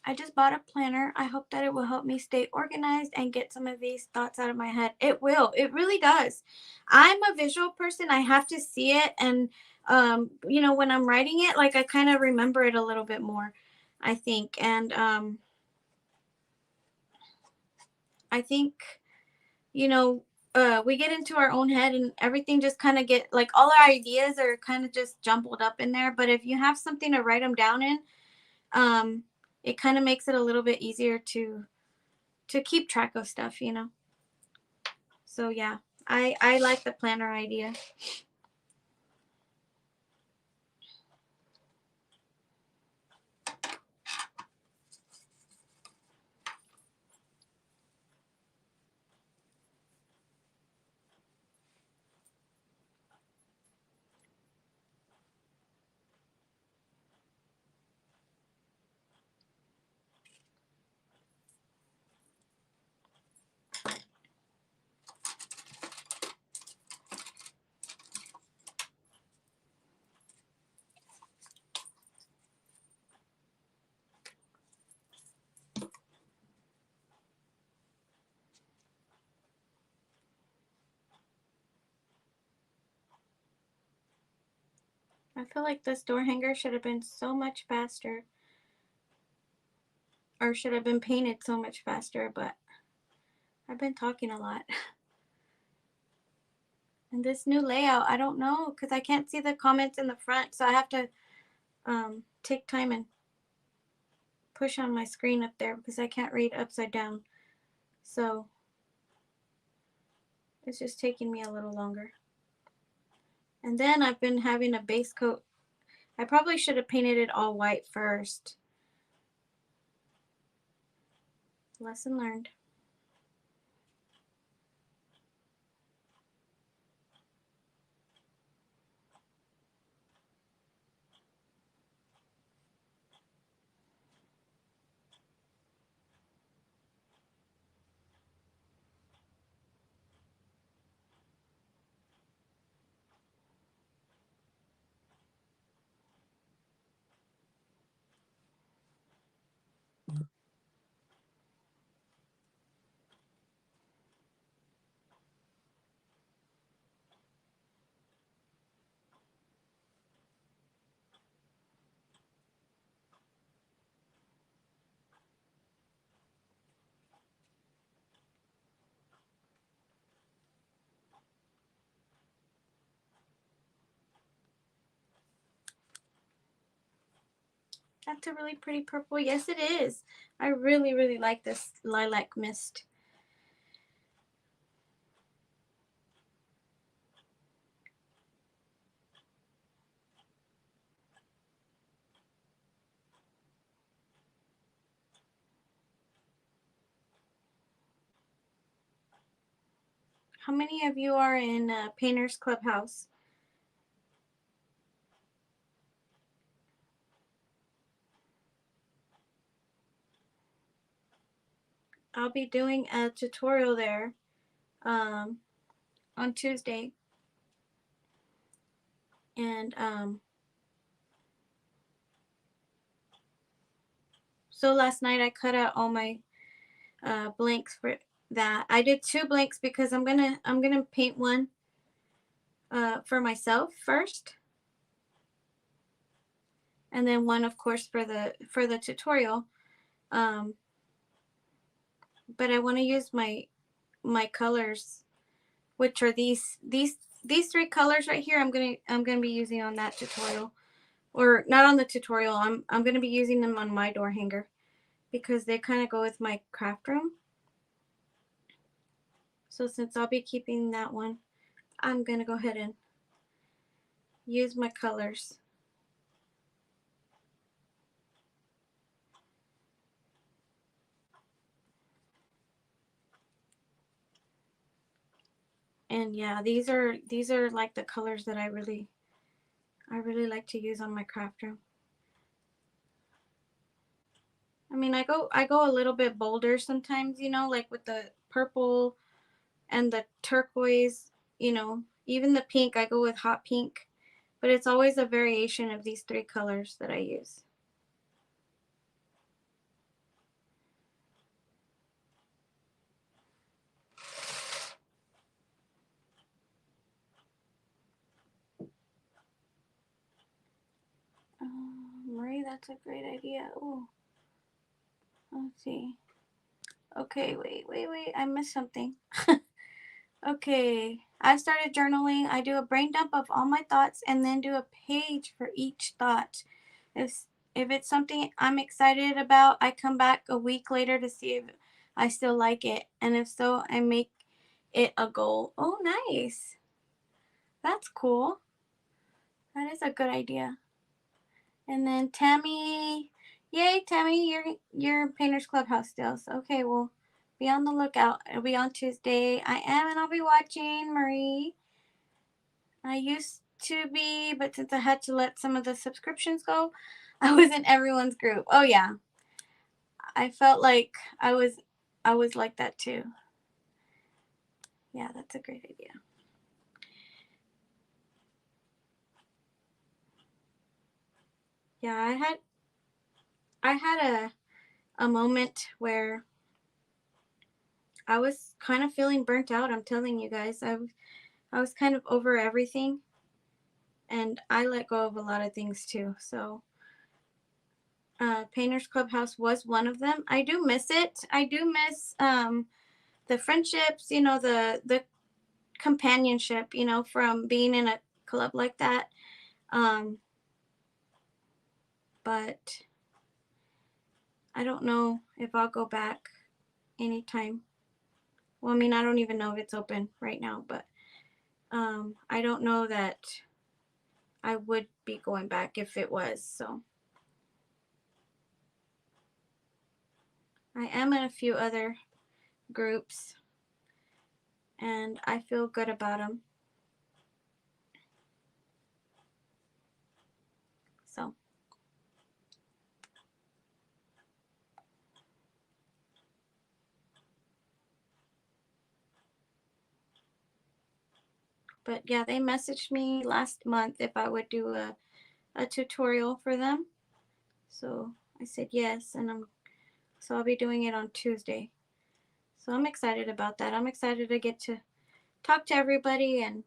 I just bought a planner. I hope that it will help me stay organized and get some of these thoughts out of my head. It will. It really does. I'm a visual person. I have to see it. And, when I'm writing it, like I kind of remember it a little bit more, I think. And I think, you know, we get into our own head and everything just kind of get like all our ideas are kind of just jumbled up in there. But if you have something to write them down in, it kind of makes it a little bit easier to keep track of stuff, you know. So yeah, I like the planner idea. I feel like this door hanger should have been so much faster, or should have been painted so much faster, but I've been talking a lot. And this new layout, I don't know, because I can't see the comments in the front, so I have to take time and push on my screen up there because I can't read upside down. So it's just taking me a little longer. And then I've been having a base coat. I probably should have painted it all white first. Lesson learned. That's a really pretty purple. Yes, it is. I really, really like this lilac mist. How many of you are in Painters Clubhouse? I'll be doing a tutorial there on Tuesday. And so last night I cut out all my blanks for that. I did 2 blanks because I'm gonna paint one for myself first, and then one, of course, for the tutorial. But I want to use my colors, which are these 3 colors right here. I'm gonna be using on that tutorial, or not on the tutorial. I'm gonna be using them on my door hanger because they kind of go with my craft room. So since I'll be keeping that one, I'm gonna go ahead and use my colors. And yeah, these are like the colors that I really like to use on my craft room. I mean, I go a little bit bolder sometimes, you know, like with the purple and the turquoise, you know, even the pink, I go with hot pink, but it's always a variation of these 3 colors that I use. Marie, that's a great idea. Oh, let's see. Okay, wait. I missed something. Okay, I started journaling. I do a brain dump of all my thoughts and then do a page for each thought. If if it's something I'm excited about, I come back a week later to see if I still like it. And if so, I make it a goal. Oh, nice. That's cool. That is a good idea. And then Tammy, yay, Tammy, you're Painters Clubhouse still. So, okay, well, be on the lookout. It'll be on Tuesday. I am, and I'll be watching, Marie. I used to be, but since I had to let some of the subscriptions go, I was in everyone's group. Oh yeah, I felt like I was like that too. Yeah, that's a great idea. Yeah, I had a moment where I was kind of feeling burnt out. I'm telling you guys, I was kind of over everything, and I let go of a lot of things too. So, Painters Clubhouse was one of them. I do miss it. I do miss the friendships. You know, the companionship. You know, from being in a club like that. Um, but I don't know if I'll go back anytime. Well, I mean, I don't even know if it's open right now, but I don't know that I would be going back if it was. So I am in a few other groups and I feel good about them. So but yeah, they messaged me last month if I would do a tutorial for them. So I said yes, and so I'll be doing it on Tuesday. So I'm excited about that. I'm excited to get to talk to everybody and,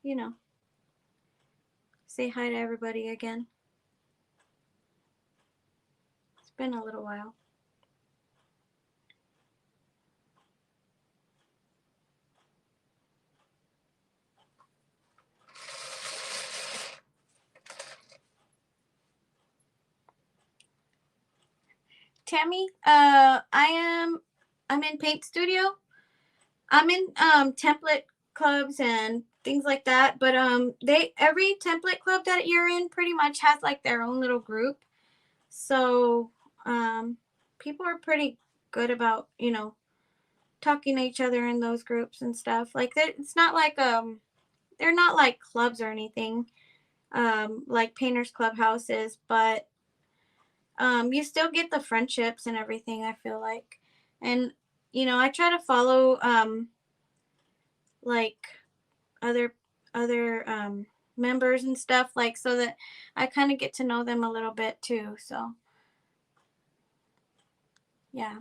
you know, say hi to everybody again. It's been a little while. Tammy, I'm in Paint Studio. I'm in template clubs and things like that, but they every template club that you're in pretty much has like their own little group. So people are pretty good about, you know, talking to each other in those groups and stuff. Like it's not like they're not like clubs or anything like Painters Clubhouses, but you still get the friendships and everything, I feel like. And you know, I try to follow like other members and stuff, like, so that I kind of get to know them a little bit too. So yeah.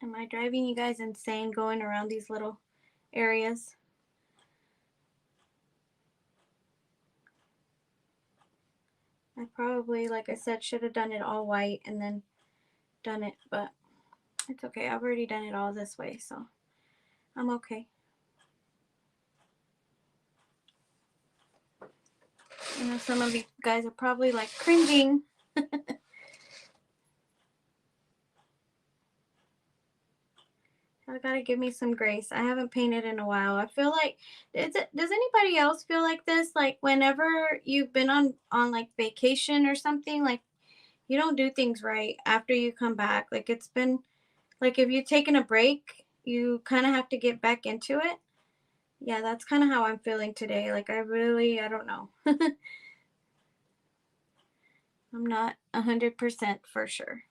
Am I driving you guys insane going around these little areas? I probably, like I said, should have done it all white and then done it, but it's okay. I've already done it all this way, so I'm okay. I know some of you guys are probably like cringing. I gotta give me some grace. I haven't painted in a while. I feel like, does anybody else feel like this? Like whenever you've been on like vacation or something, like you don't do things right after you come back. Like it's been like if you've taken a break, you kind of have to get back into it. Yeah, that's kind of how I'm feeling today. Like I don't know. I'm not 100% for sure.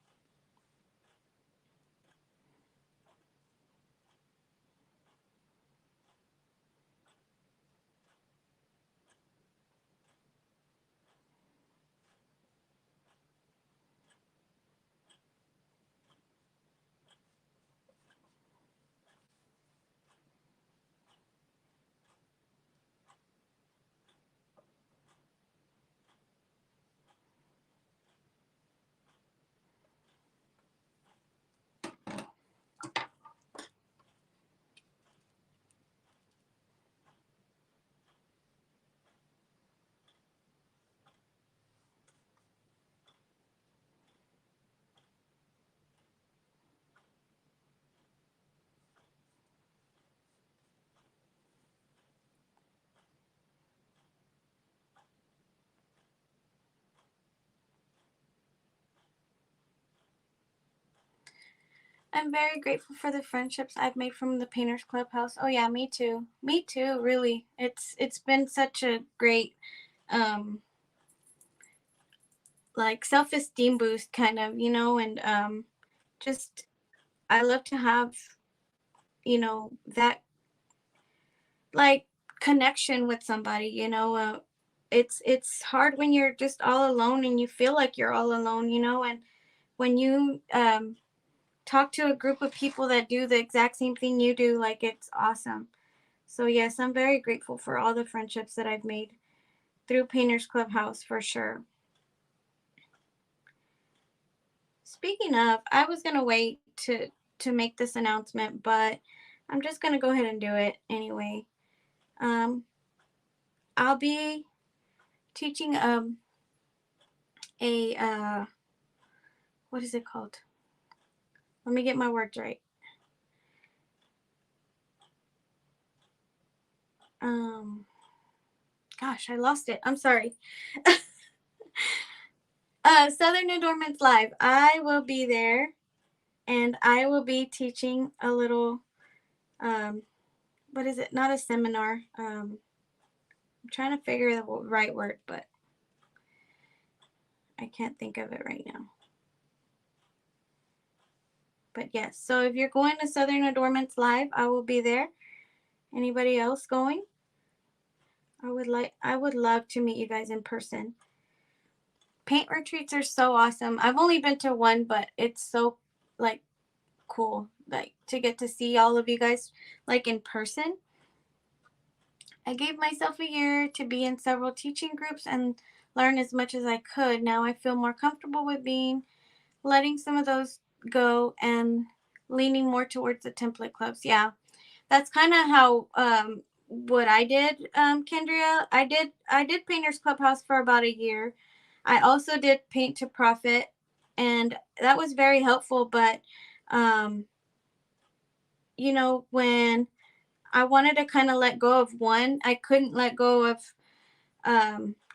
I'm very grateful for the friendships I've made from the Painters Clubhouse. Oh yeah, me too. Me too, really. It's been such a great like self-esteem boost kind of, and just I love to have, that like connection with somebody, it's hard when you're just all alone and you feel like you're all alone, and when you talk to a group of people that do the exact same thing you do, like it's awesome. So yes, I'm very grateful for all the friendships that I've made through Painters Clubhouse for sure. Speaking of, I was gonna wait to make this announcement, but I'm just gonna go ahead and do it anyway. I'll be teaching a what is it called? Let me get my words right. Gosh, I lost it. I'm sorry. Southern Adornments Live. I will be there, and I will be teaching a little. What is it? Not a seminar. I'm trying to figure the right word, but I can't think of it right now. But yes, so if you're going to Southern Adornments Live, I will be there. Anybody else going? I would love to meet you guys in person. Paint retreats are so awesome. I've only been to one, but it's so like cool, like to get to see all of you guys like in person. I gave myself a year to be in several teaching groups and learn as much as I could. Now I feel more comfortable with letting some of those go and leaning more towards the template clubs. Yeah, that's kind of how what I did, Kendria. I did Painters Clubhouse for about a year. I also did Paint to Profit, and that was very helpful. But when I wanted to kind of let go of one, I couldn't let go of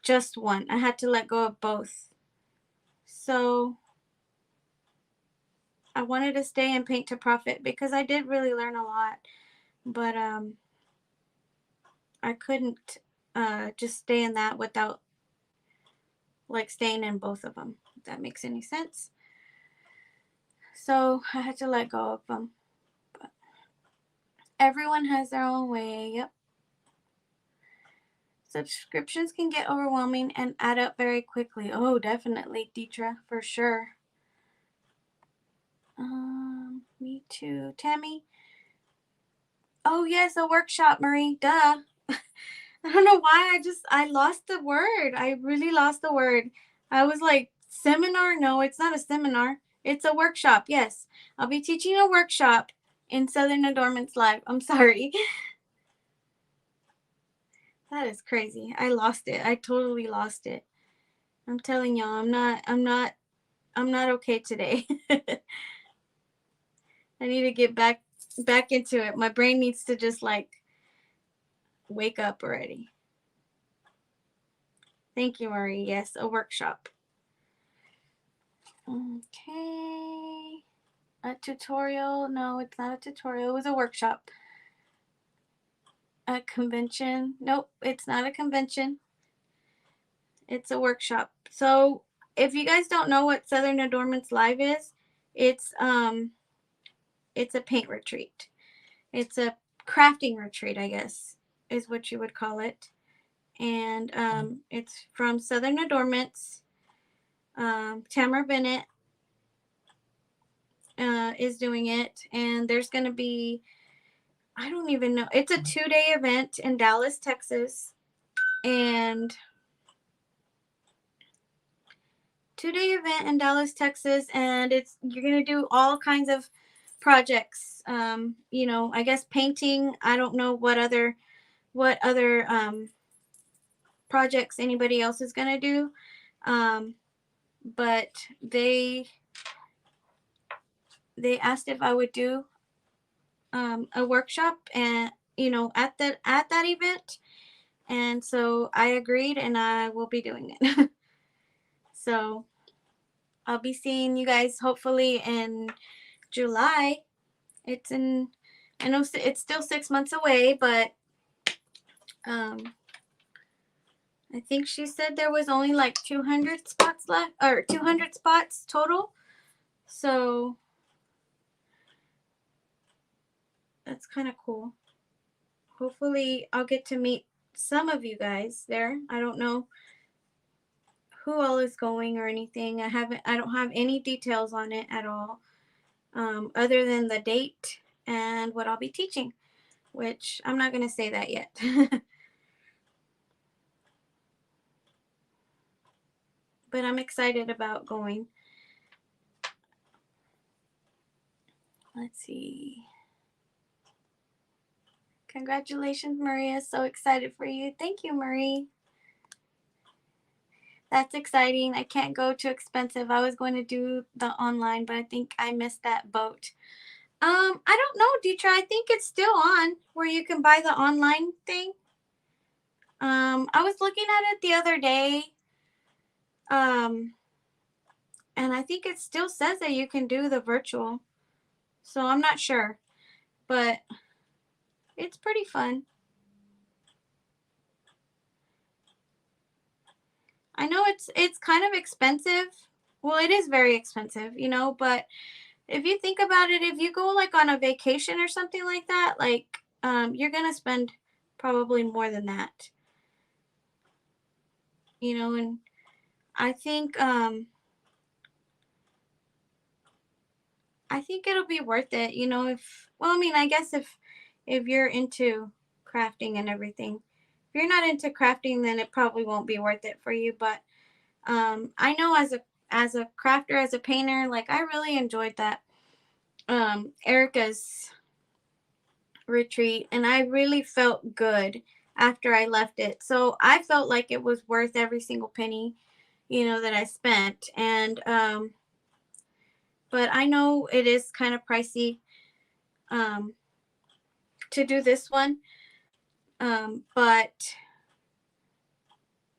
just one. I had to let go of both. So I wanted to stay in Paint to Profit because I did really learn a lot, but I couldn't just stay in that without like staying in both of them, if that makes any sense. So I had to let go of them. But everyone has their own way. Yep. Subscriptions can get overwhelming and add up very quickly. Oh, definitely, Deetra, for sure. Me too. Tammy. Oh yes, a workshop, Marie. Duh. I don't know why I lost the word. I really lost the word. I was like, seminar? No, it's not a seminar. It's a workshop. Yes. I'll be teaching a workshop in Southern Adornments Live. I'm sorry. That is crazy. I lost it. I totally lost it. I'm telling y'all, I'm not okay today. I need to get back into it. My brain needs to just like wake up already. Thank you, Marie. Yes, a workshop. Okay. A tutorial. No, it's not a tutorial. It was a workshop. A convention. Nope, it's not a convention. It's a workshop. So if you guys don't know what Southern Adornments Live is, it's a paint retreat. It's a crafting retreat, I guess, is what you would call it. And it's from Southern Adornments. Tamara Bennett is doing it, and there's going to be, I don't even know. It's a 2-day event in Dallas, Texas, and 2-day event in Dallas, Texas, and you're going to do all kinds of projects. You know, I guess painting. I don't know what other projects anybody else is going to do. But they asked if I would do a workshop, and you know, at that event, and so I agreed, and I will be doing it. So I'll be seeing you guys hopefully in July. It's in, I know it's still 6 months away, but I think she said there was only like 200 spots left, or 200 spots total. So that's kind of cool. Hopefully I'll get to meet some of you guys there. I don't know who all is going or anything. I don't have any details on it at all, other than the date and what I'll be teaching, which I'm not going to say that yet. But I'm excited about going. Let's see. Congratulations, Maria. So excited for you. Thank you, Marie. That's exciting. I can't go too expensive. I was going to do the online, but I think I missed that boat. I don't know, Deetra. I think it's still on where you can buy the online thing. I was looking at it the other day. And I think it still says that you can do the virtual. So I'm not sure, but it's pretty fun. I know it's kind of expensive. Well, it is very expensive, you know, but if you think about it, if you go like on a vacation or something like that, like you're going to spend probably more than that. You know, and I think it'll be worth it, you know, I mean, I guess if you're into crafting and everything. If you're not into crafting, then it probably won't be worth it for you, but I know as a crafter, as a painter, like I really enjoyed that Erica's retreat, and I really felt good after I left it. So I felt like it was worth every single penny, you know, that I spent. And but I know it is kind of pricey to do this one. But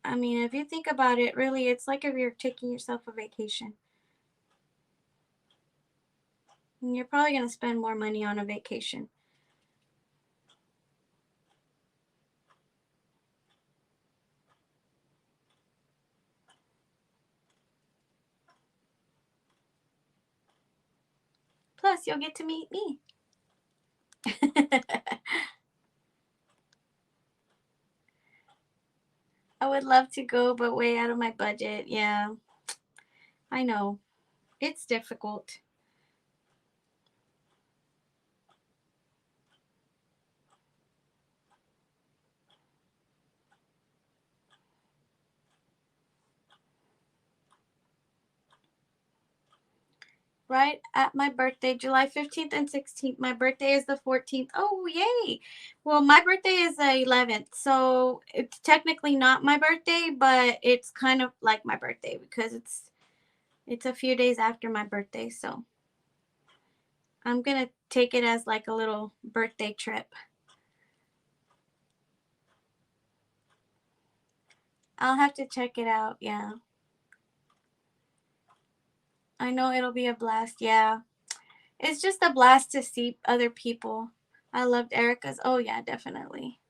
I mean, if you think about it, really, it's like if you're taking yourself a vacation. And you're probably going to spend more money on a vacation. Plus, you'll get to meet me. I would love to go, but way out of my budget. Yeah, I know. It's difficult. right at my birthday, July 15th and 16th. My birthday is the 14th. Oh, yay. Well, my birthday is the 11th. So it's technically not my birthday, but it's kind of like my birthday because it's a few days after my birthday. So I'm going to take it as like a little birthday trip. I'll have to check it out. Yeah. I know it'll be a blast. Yeah. It's just a blast to see other people. I loved Erica's. Oh, yeah, definitely.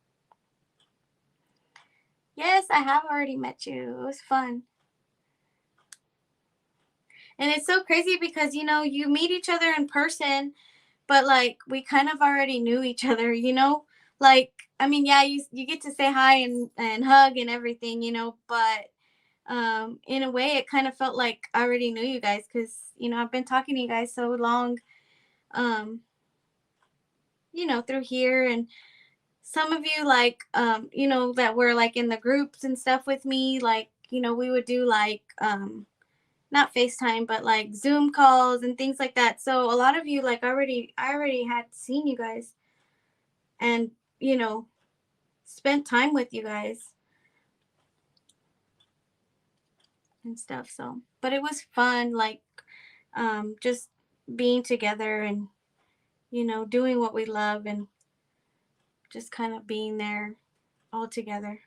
Yes, I have already met you. It was fun. And it's so crazy because, you know, you meet each other in person, but like we kind of already knew each other, you know? Like, I mean, yeah, you get to say hi and hug and everything, you know, but in a way it kind of felt like I already knew you guys cuz, you know, I've been talking to you guys so long um you know, through here, and some of you like you know, that were like in the groups and stuff with me, like, you know, we would do like not FaceTime, but like Zoom calls and things like that. So a lot of you like I already had seen you guys and, you know, spent time with you guys and stuff. So, but it was fun, like just being together and, you know, doing what we love and just kind of being there all together.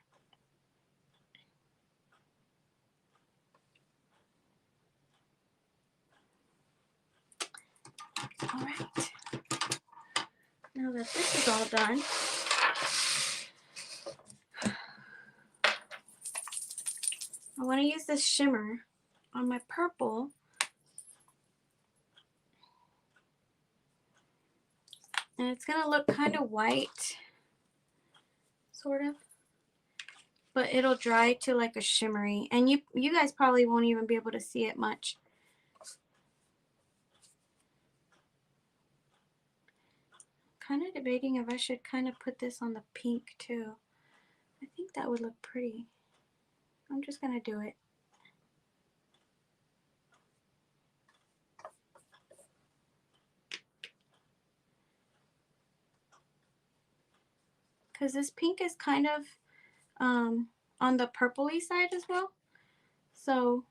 All right. Now that this is all done, I want to use this shimmer on my purple. And it's going to look kind of white, sort of. But it'll dry to like a shimmery. And you guys probably won't even be able to see it much. Kind of debating if I should kind of put this on the pink too. I think that would look pretty. I'm just going to do it. Because this pink is kind of on the purpley side as well. So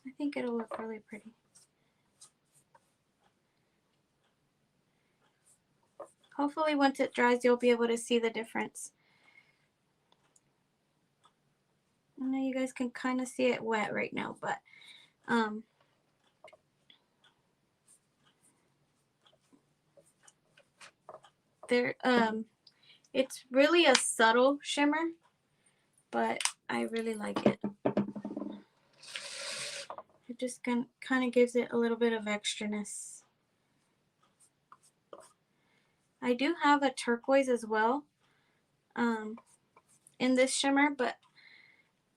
I think it'll look really pretty. Hopefully once it dries, you'll be able to see the difference. I know you guys can kind of see it wet right now, but there it's really a subtle shimmer, but I really like it. It just kind of gives it a little bit of extraness. I do have a turquoise as well in this shimmer, but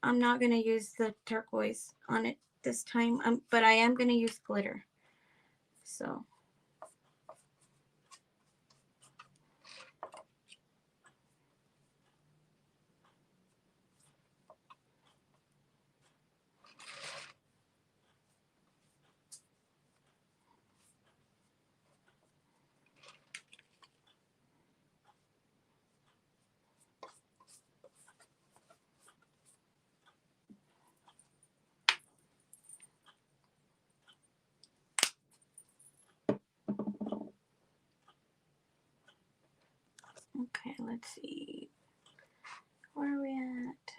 I'm not going to use the turquoise on it this time, but I am going to use glitter. So okay, let's see. Where are we at?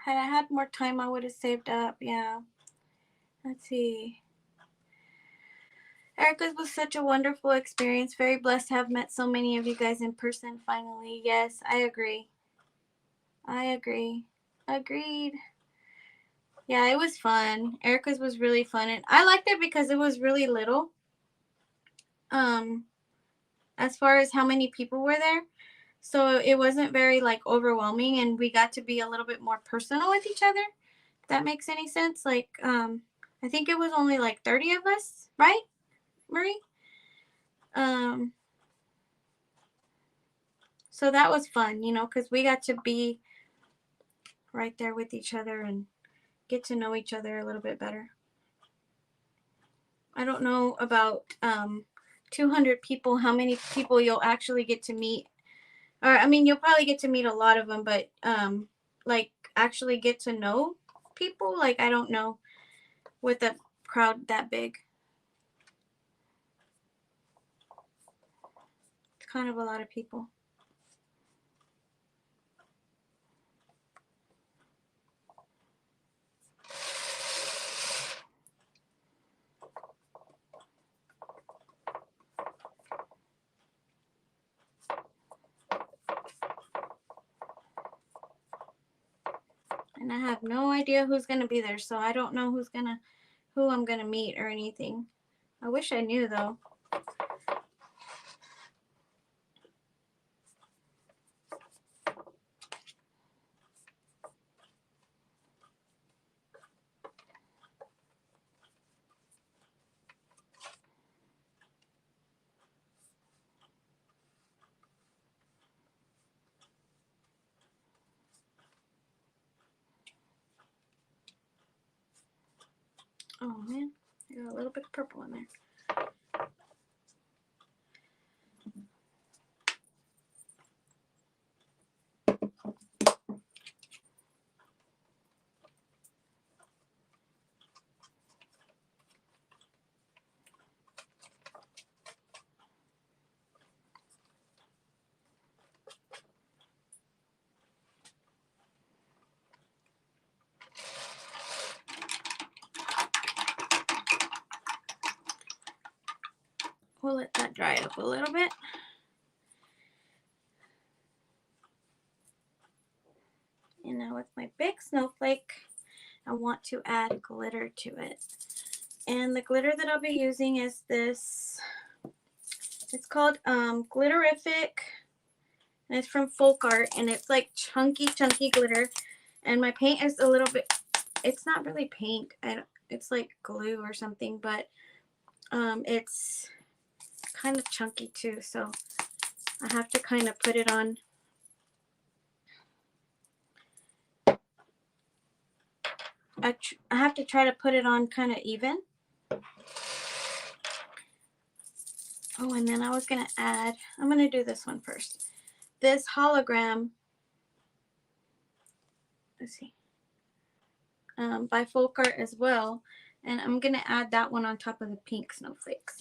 Had I had more time, I would have saved up. Yeah. Let's see. Erica's was such a wonderful experience. Very blessed to have met so many of you guys in person finally. Yes, I agree. I agree. Agreed. Yeah, it was fun. Erica's was really fun, and I liked it because it was really little. As far as how many people were there, so it wasn't very like overwhelming, and we got to be a little bit more personal with each other. If that makes any sense. Like, I think it was only like 30 of us, right, Marie? Um, So that was fun, you know, because we got to be right there with each other and get to know each other a little bit better. I don't know about 200 people, how many people you'll actually get to meet. Or, I mean, you'll probably get to meet a lot of them, but like actually get to know people, like I don't know with a crowd that big. It's kind of a lot of people. And I have no idea who's going to be there, so I don't know who I'm going to meet or anything. I wish I knew though. Oh man, I got a little bit of purple in there. We'll let that dry up a little bit. And now with my big snowflake, I want to add glitter to it. And the glitter that I'll be using is this. It's called Glitterific. And it's from Folk Art. And it's like chunky glitter. And my paint is a little bit, it's not really paint. It's like glue or something. But it's kind of chunky too. So I have to kind of put it on. I have to try to put it on kind of even. Oh, and then I was going to add, I'm going to do this one first. This hologram, let's see, by Folk Art as well. And I'm going to add that one on top of the pink snowflakes.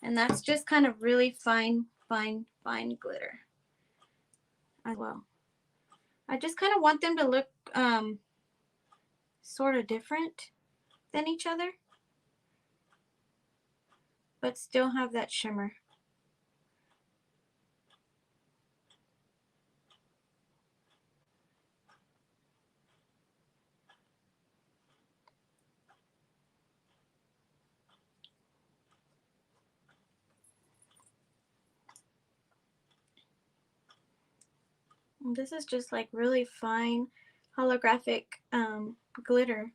And that's just kind of really fine glitter as well. I just kind of want them to look sort of different than each other, but still have that shimmer. This is just like really fine holographic glitter.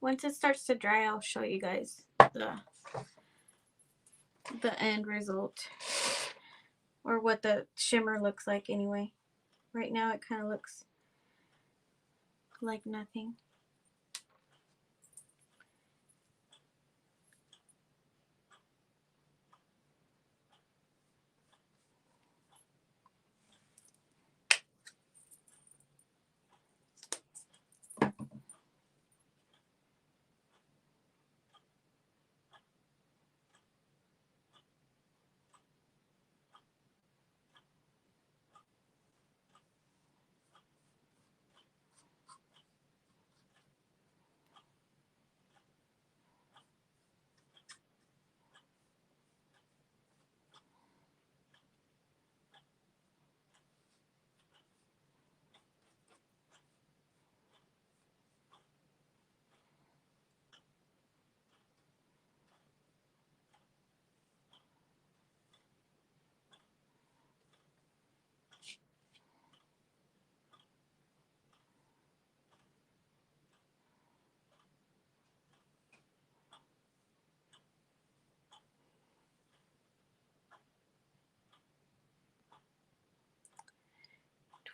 Once it starts to dry, I'll show you guys the end result, or what the shimmer looks like anyway. Right now it kind of looks like nothing.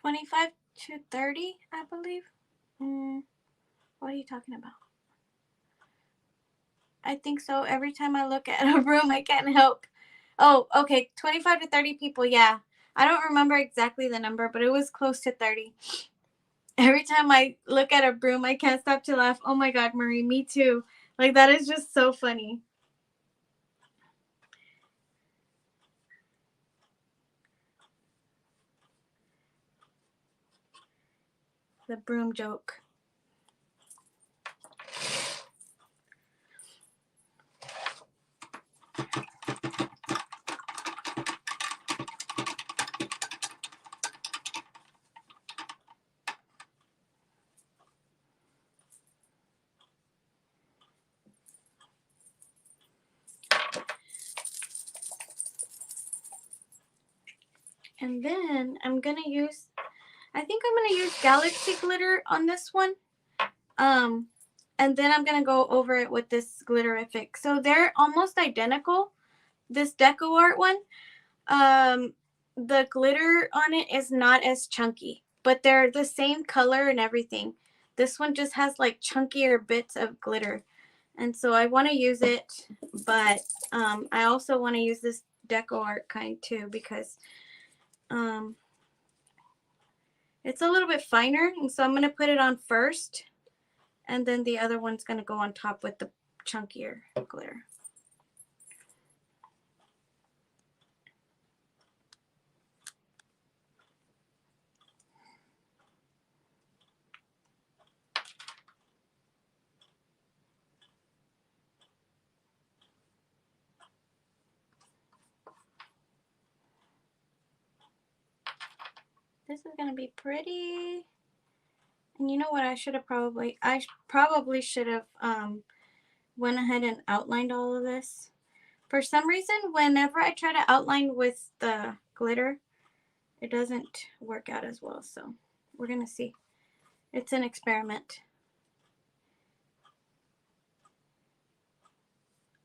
25 to 30, I believe. What are you talking about? I think so. Every time I look at a broom, I can't help. Oh, okay. 25 to 30 people. Yeah. I don't remember exactly the number, but it was close to 30. Every time I look at a broom, I can't stop to laugh. Oh my God, Marie, me too. Like, that is just so funny. The broom joke. And then I'm going to use, I think I'm going to use Galaxy glitter on this one. And then I'm going to go over it with this Glitterific. So they're almost identical. This Deco Art one, the glitter on it is not as chunky, but they're the same color and everything. This one just has like chunkier bits of glitter. And so I want to use it, but I also want to use this Deco Art kind too, because it's a little bit finer. And so I'm going to put it on first, and then the other one's going to go on top with the chunkier glitter. This is going to be pretty. And you know what? I probably should have went ahead and outlined all of this. For some reason, whenever I try to outline with the glitter, it doesn't work out as well. So we're going to see. It's an experiment.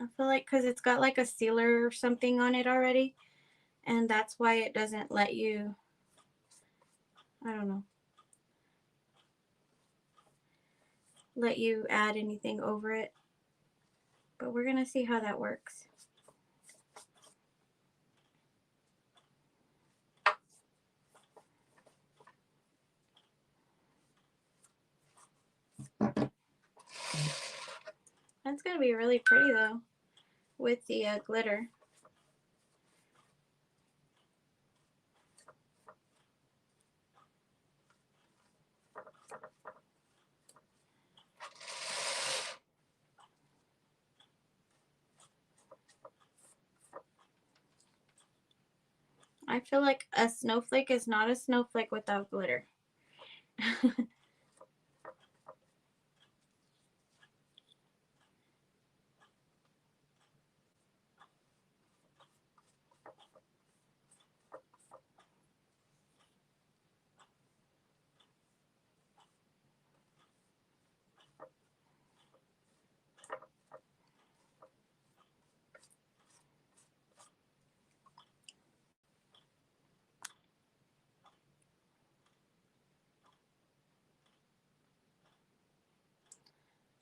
I feel like because it's got like a sealer or something on it already, and that's why it doesn't let you, I don't know, let you add anything over it. But we're going to see how that works. That's going to be really pretty though with the glitter. I feel like a snowflake is not a snowflake without glitter.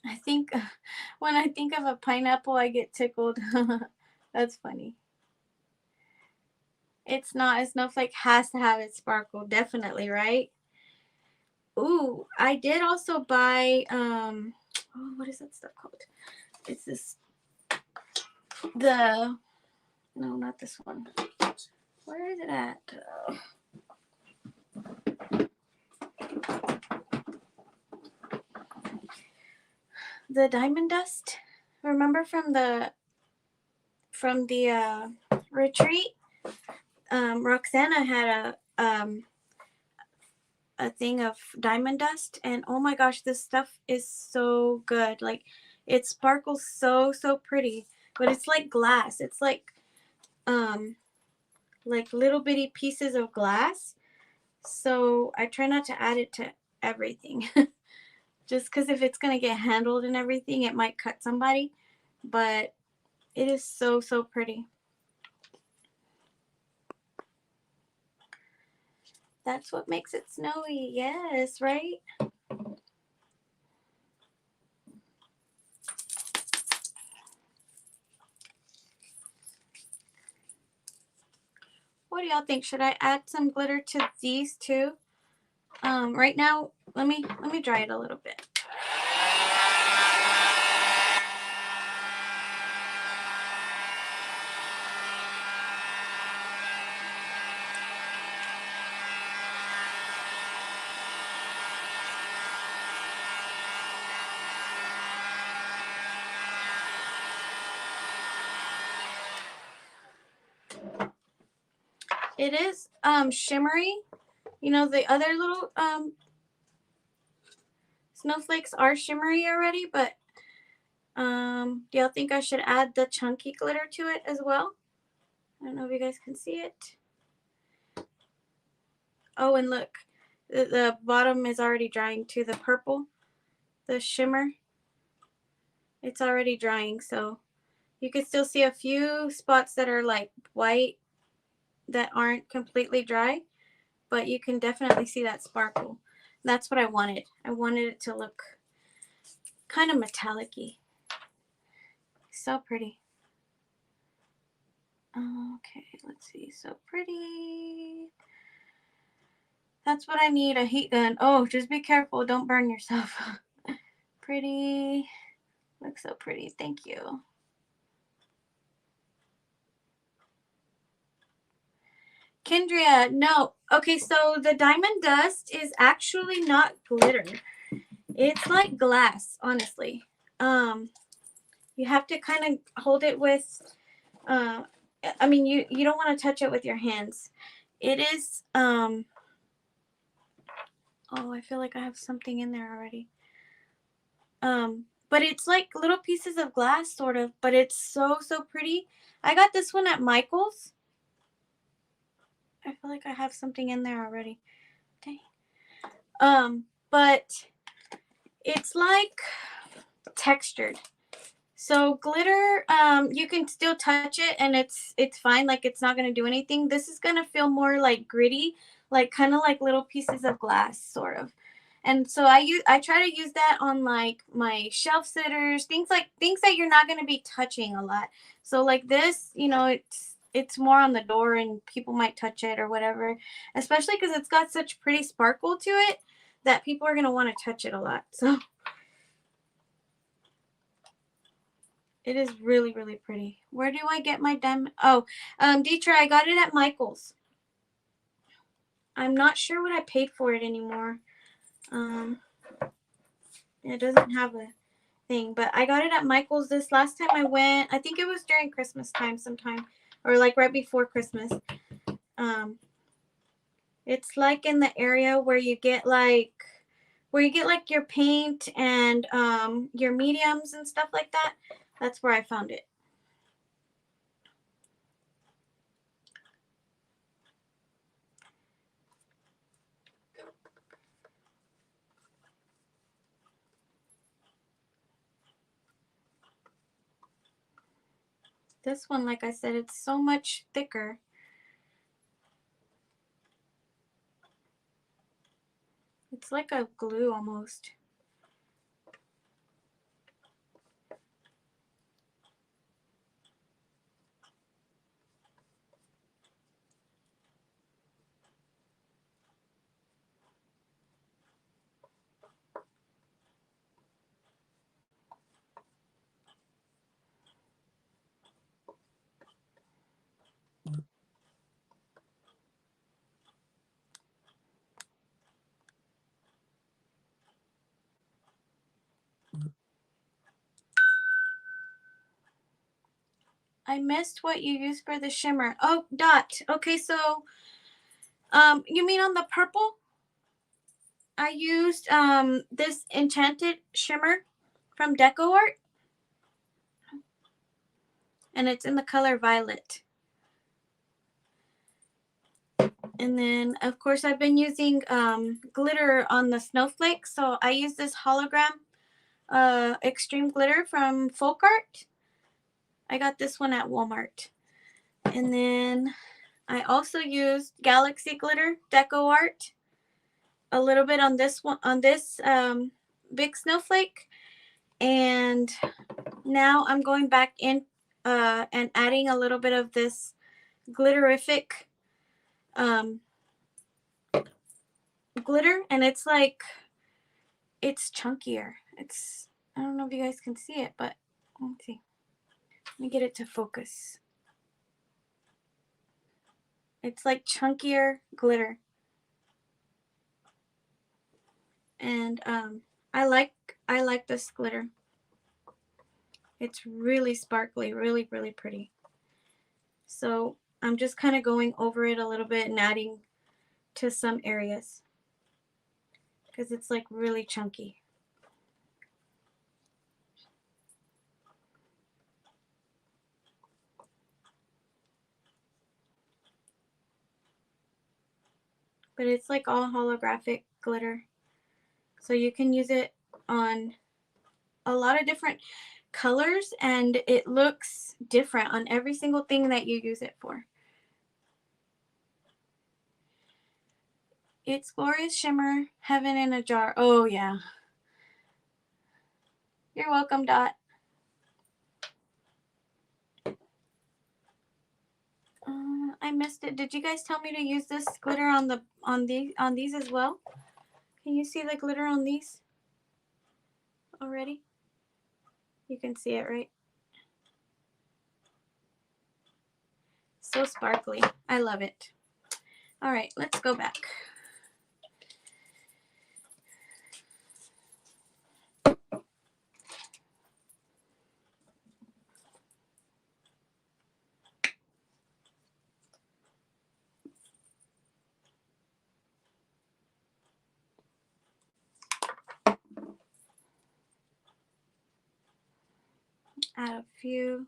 I think when I think of a pineapple, I get tickled. That's funny. It's not, a snowflake has to have its sparkle, definitely, right? Ooh, I did also buy, oh, what is that stuff called? It's this, no, not this one. Where is it at? The diamond dust. Remember from the retreat? Roxana had a thing of diamond dust, and oh my gosh, this stuff is so good. Like, it sparkles so pretty, but it's like glass. It's like little bitty pieces of glass. So I try not to add it to everything. Just because if it's going to get handled and everything, it might cut somebody. But it is so pretty. That's what makes it snowy. Yes, right? What do y'all think? Should I add some glitter to these too? Right now, let me dry it a little bit. It is shimmery. You know, the other little snowflakes are shimmery already, but do y'all think I should add the chunky glitter to it as well? I don't know if you guys can see it. Oh, and look, the bottom is already drying too. The purple, the shimmer, it's already drying, so you can still see a few spots that are like white that aren't completely dry, but you can definitely see that sparkle. That's what I wanted. I wanted it to look kind of metallic-y. So pretty. Okay, let's see. So pretty. That's what I need, a heat gun. Oh, just be careful. Don't burn yourself. Pretty. Looks so pretty. Thank you. Kendria, no. Okay, so the diamond dust is actually not glitter. It's like glass, honestly. You have to kind of hold it with, I mean, you don't want to touch it with your hands. It is, oh, I feel like I have something in there already. But it's like little pieces of glass, sort of, but it's so, so pretty. I got this one at Michael's. I feel like I have something in there already. Dang. But it's like textured. So glitter, you can still touch it and it's fine. Like it's not gonna do anything. This is gonna feel more like gritty, like kind of like little pieces of glass, sort of. And so I try to use that on like my shelf sitters, things that you're not gonna be touching a lot. So like this, you know, it's more on the door and people might touch it or whatever. Especially because it's got such pretty sparkle to it that people are gonna want to touch it a lot. So it is really, really pretty. Where do I get my diamond? Oh, Deetra, I got it at Michael's. I'm not sure what I paid for it anymore. It doesn't have a thing, but I got it at Michael's this last time I went. I think it was during Christmas time sometime, or like right before Christmas. It's like in the area where you get like your paint and your mediums and stuff like that. That's where I found it. This one, like I said, it's so much thicker. It's like a glue almost. I missed what you used for the shimmer. Oh, Dot. Okay, so you mean on the purple? I used this Enchanted Shimmer from Deco Art. And it's in the color violet. And then, of course, I've been using glitter on the snowflakes. So I use this hologram extreme glitter from Folk Art. I got this one at Walmart. And then I also used Galaxy Glitter Deco Art a little bit on this one, on this big snowflake. And now I'm going back in and adding a little bit of this glitterific glitter, and it's like, it's chunkier. It's, I don't know if you guys can see it, but let's see. Let me get it to focus. It's like chunkier glitter. And I like this glitter. It's really sparkly, really, really pretty. So I'm just kind of going over it a little bit and adding to some areas because it's like really chunky. But it's like all holographic glitter. So you can use it on a lot of different colors and it looks different on every single thing that you use it for. It's Glorious Shimmer, Heaven in a Jar. Oh yeah. You're welcome, Dot. I missed it. Did you guys tell me to use this glitter on these as well? Can you see the glitter on these already? You can see it, right? So sparkly. I love it. All right, let's go back. Add a few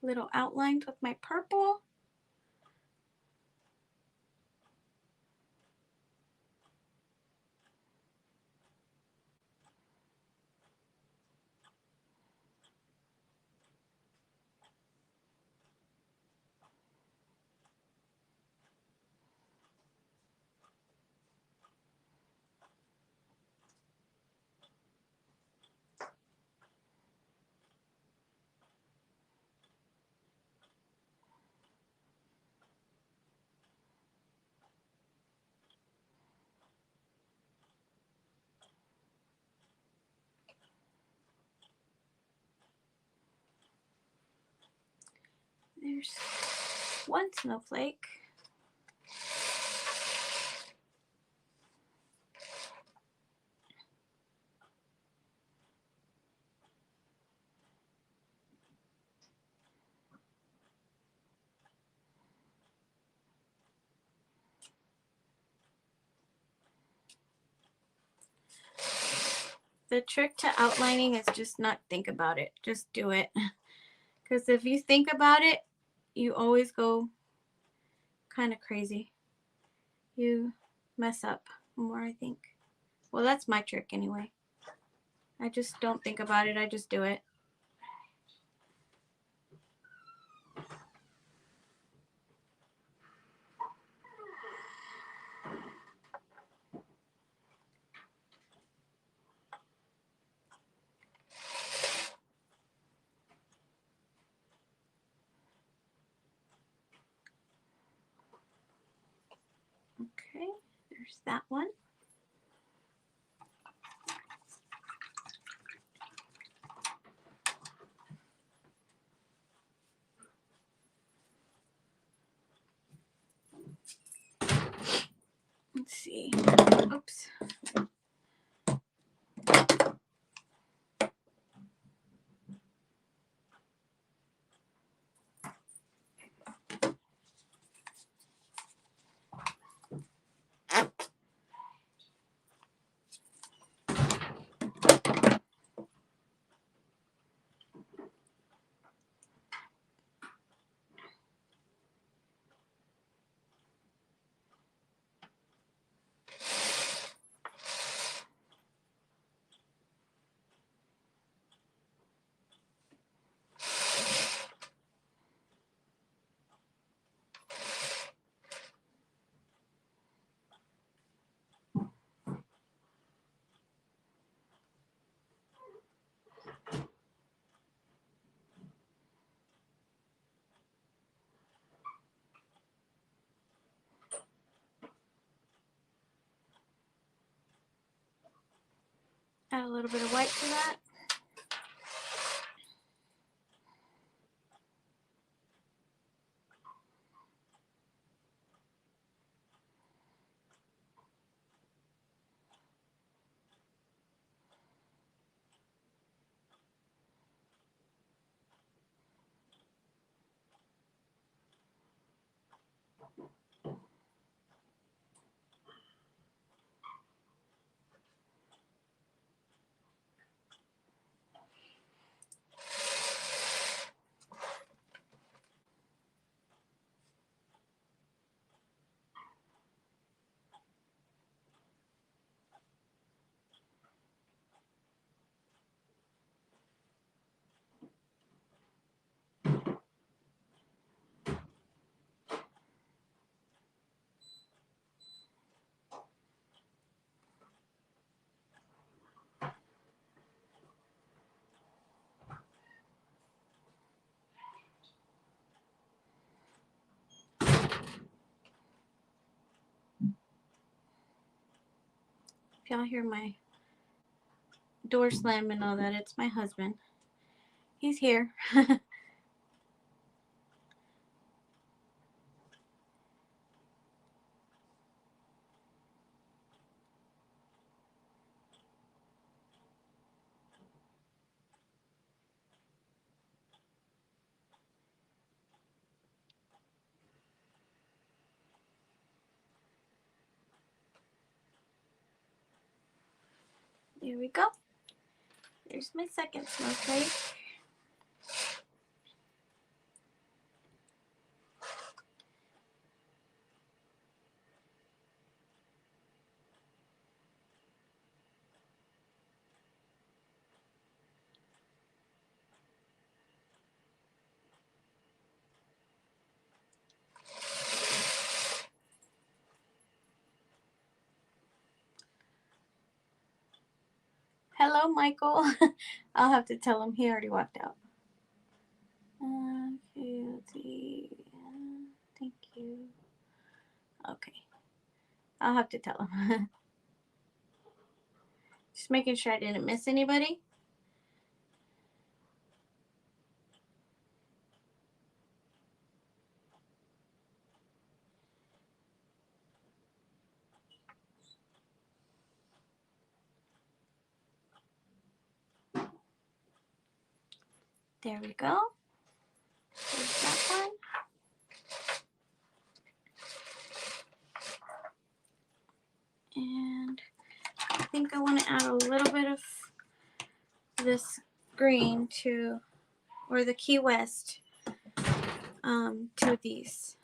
little outlines with my purple. There's one snowflake. The trick to outlining is just not think about it. Just do it. Because if you think about it, you always go kind of crazy. You mess up more, I think. Well, that's my trick anyway. I just don't think about it. I just do it. Okay, there's that one. Let's see. Oops. Add a little bit of white to that. If y'all hear my door slam and all that, it's my husband. He's here. There we go. There's my second snowflake. Hello, Michael. I'll have to tell him. He already walked out. Okay, let's see. Thank you. Okay. I'll have to tell him. Just making sure I didn't miss anybody. There we go. There's that one. And I think I want to add a little bit of this green to, or the Key West, to these.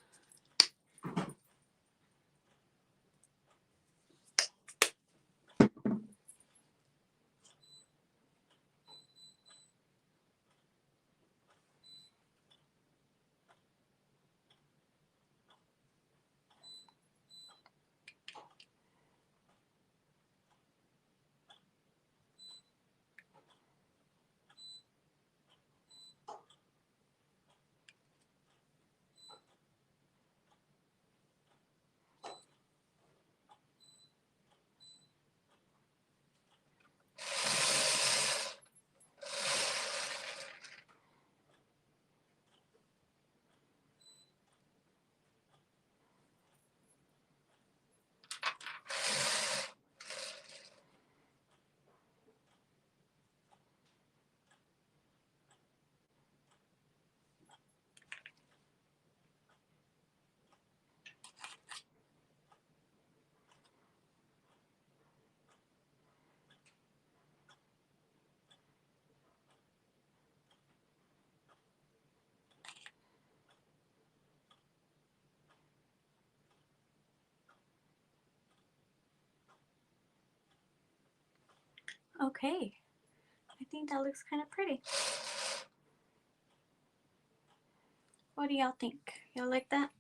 Okay. I think that looks kind of pretty. What do y'all think? Y'all like that?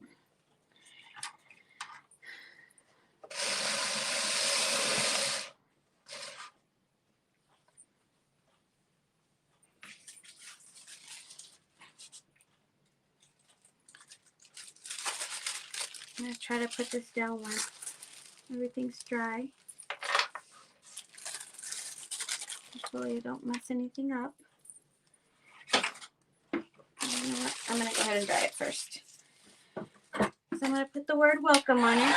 I'm going to try to put this down when everything's dry. Hopefully I don't mess anything up. You know what? I'm going to go ahead and dry it first. So I'm going to put the word welcome on it.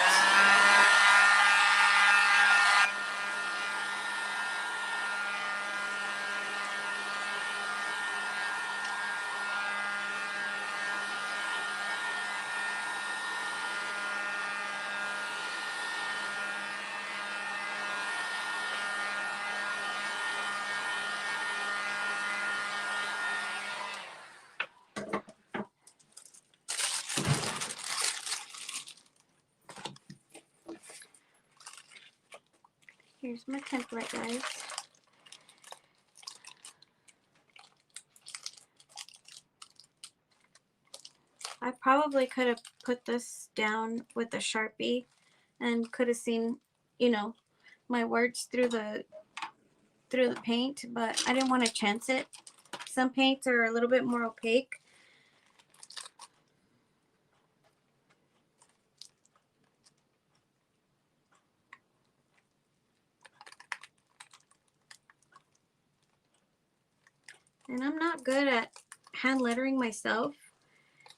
Here's my template, guys. I probably could have put this down with a Sharpie and could have seen, you know, my words through the paint, but I didn't want to chance it. Some paints are a little bit more opaque. And I'm not good at hand lettering myself.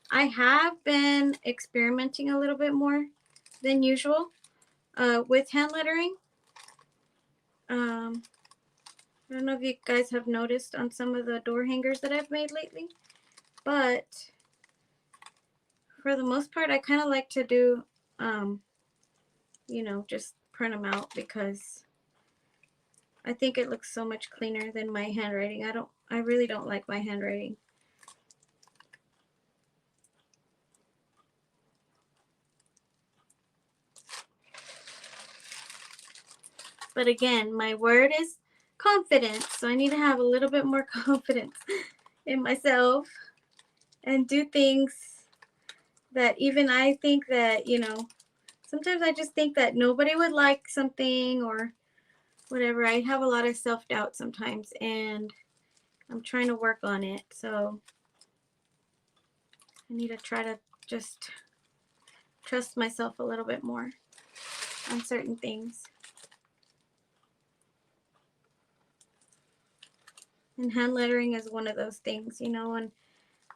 I have been experimenting a little bit more than usual with hand lettering. I don't know if you guys have noticed on some of the door hangers that I've made lately, but for the most part, I kind of like to do, you know, just print them out because I think it looks so much cleaner than my handwriting. I really don't like my handwriting. But again, my word is confidence, so I need to have a little bit more confidence in myself and do things that even I think that, you know, sometimes I just think that nobody would like something or whatever. I have a lot of self-doubt sometimes, and I'm trying to work on it. So I need to try to just trust myself a little bit more on certain things. And hand lettering is one of those things, you know, and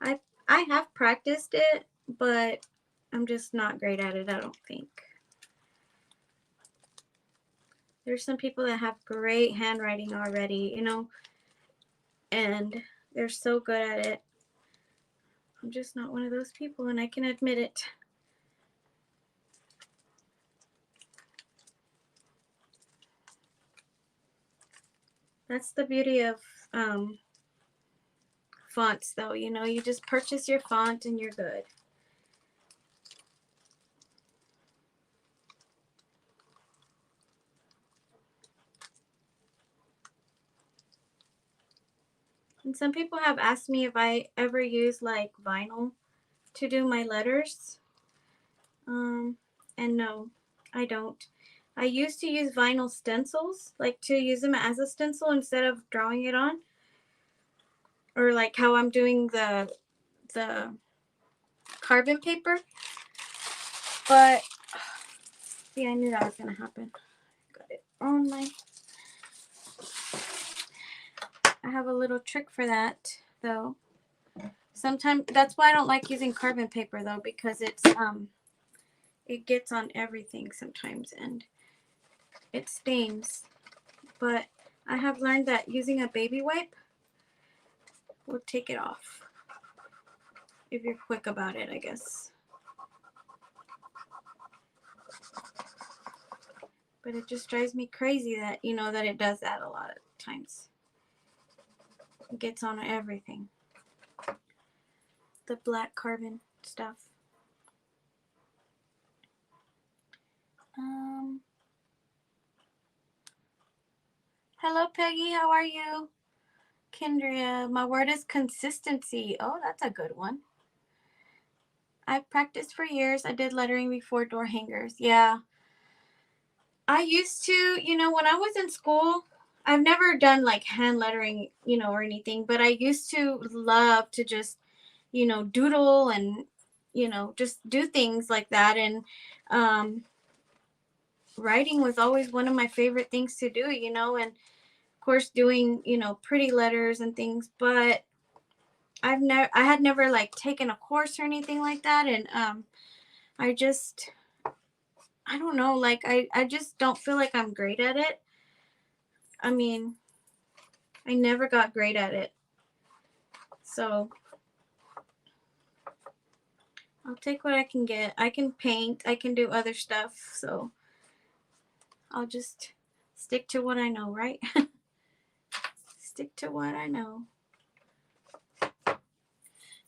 I have practiced it, but I'm just not great at it, I don't think. There's some people that have great handwriting already, you know, and they're so good at it. I'm just not one of those people, and I can admit it. That's the beauty of fonts, though. You know, you just purchase your font and you're good. And some people have asked me if I ever use like vinyl to do my letters. And no, I don't. I used to use vinyl stencils, like to use them as a stencil instead of drawing it on. Or like how I'm doing the carbon paper. But see, I knew that was gonna happen. Got it on my. I have a little trick for that though. Sometimes that's why I don't like using carbon paper though, because it's it gets on everything sometimes and it stains. But I have learned that using a baby wipe will take it off if you're quick about it, I guess. But it just drives me crazy that, you know, that it does that a lot of times. It gets on everything. The black carbon stuff. Hello, Peggy. How are you? Kendria, my word is consistency. Oh, that's a good one. I've practiced for years. I did lettering before door hangers. Yeah. I used to, you know, when I was in school, I've never done like hand lettering, you know, or anything, but I used to love to just, you know, doodle and, you know, just do things like that. And writing was always one of my favorite things to do, you know, and course, doing, you know, pretty letters and things, but I had never like taken a course or anything like that. And I just, I don't know, like I just don't feel like I'm great at it. I mean, I never got great at it. So I'll take what I can get. I can paint, I can do other stuff. So I'll just stick to what I know, right? Stick to what I know.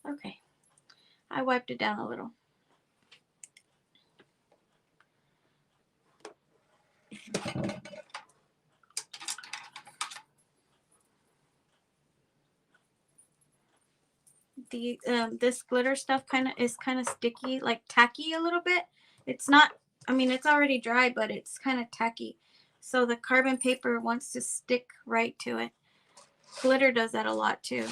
Okay. I wiped it down a little. The this glitter stuff is kind of sticky, like tacky a little bit. It's not, I mean, it's already dry, but it's kind of tacky. So the carbon paper wants to stick right to it. Glitter does that a lot too.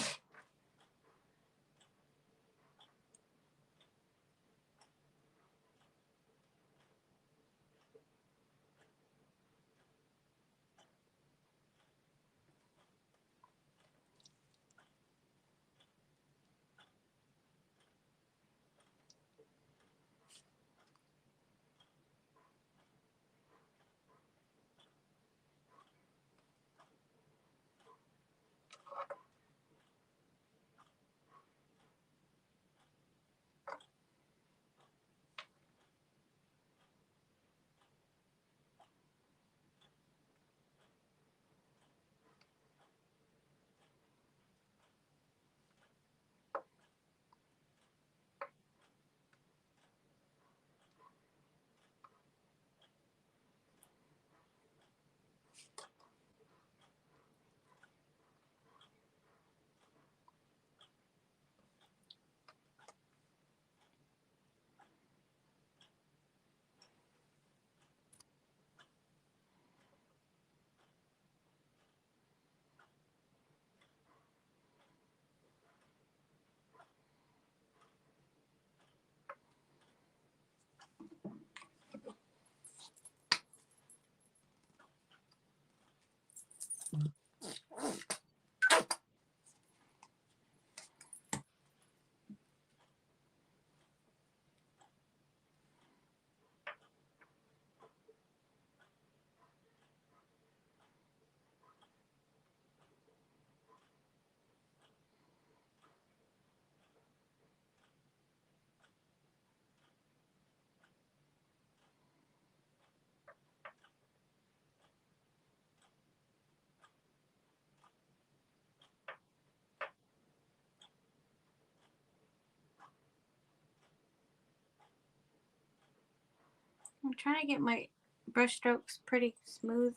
I'm trying to get my brush strokes pretty smooth.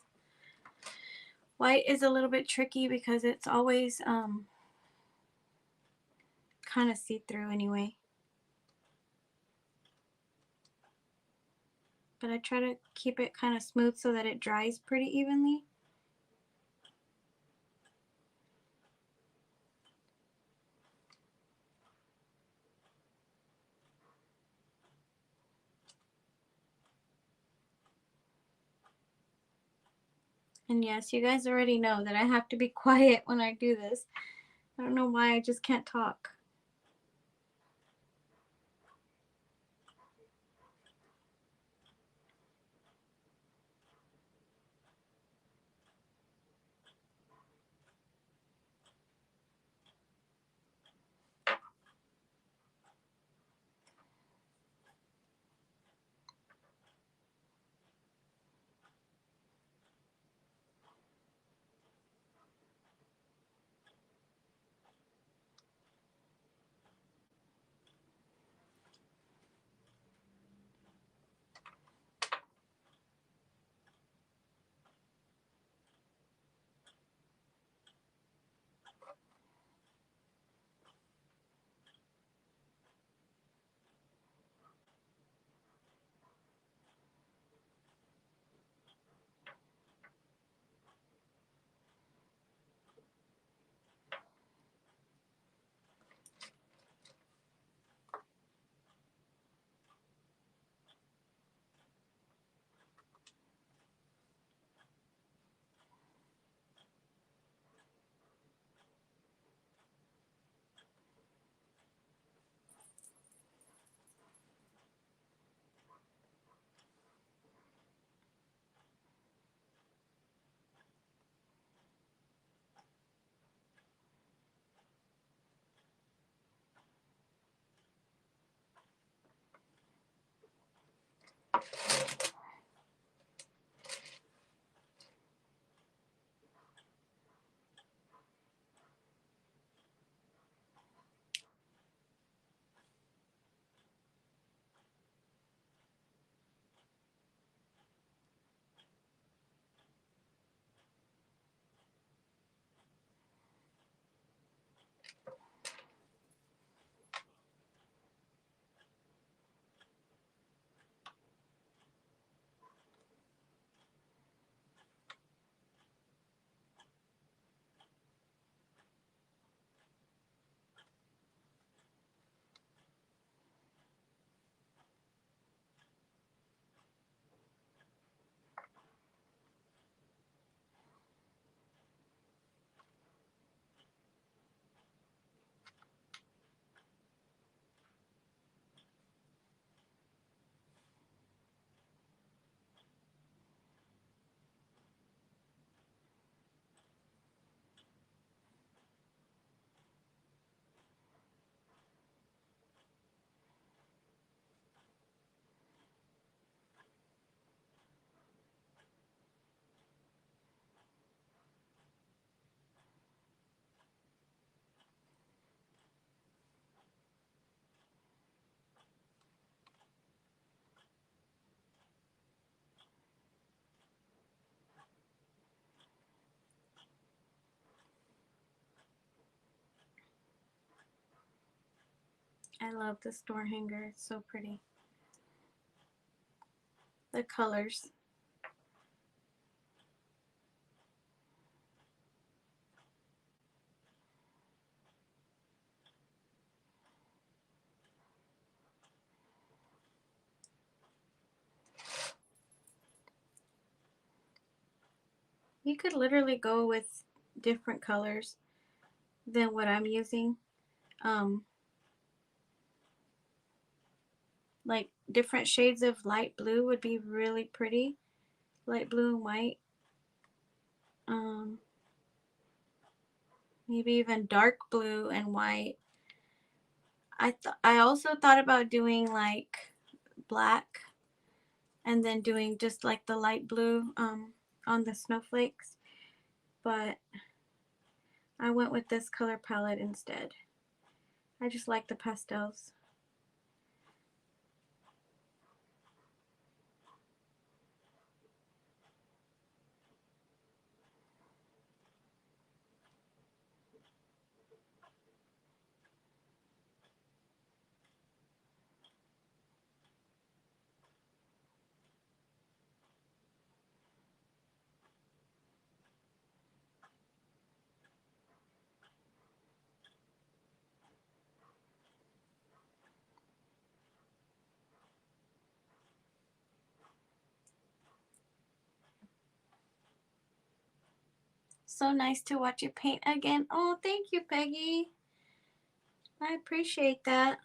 White is a little bit tricky because it's always kind of see-through anyway. But I try to keep it kind of smooth so that it dries pretty evenly. And yes, you guys already know that I have to be quiet when I do this. I don't know why, I just can't talk. I love the store hanger. It's so pretty. The colors. You could literally go with different colors than what I'm using. Like different shades of light blue would be really pretty. Light blue and white. Maybe even dark blue and white. I also thought about doing like black and then doing just like the light blue on the snowflakes, but I went with this color palette instead. I just like the pastels. So nice to watch you paint again. Oh, thank you, Peggy. I appreciate that.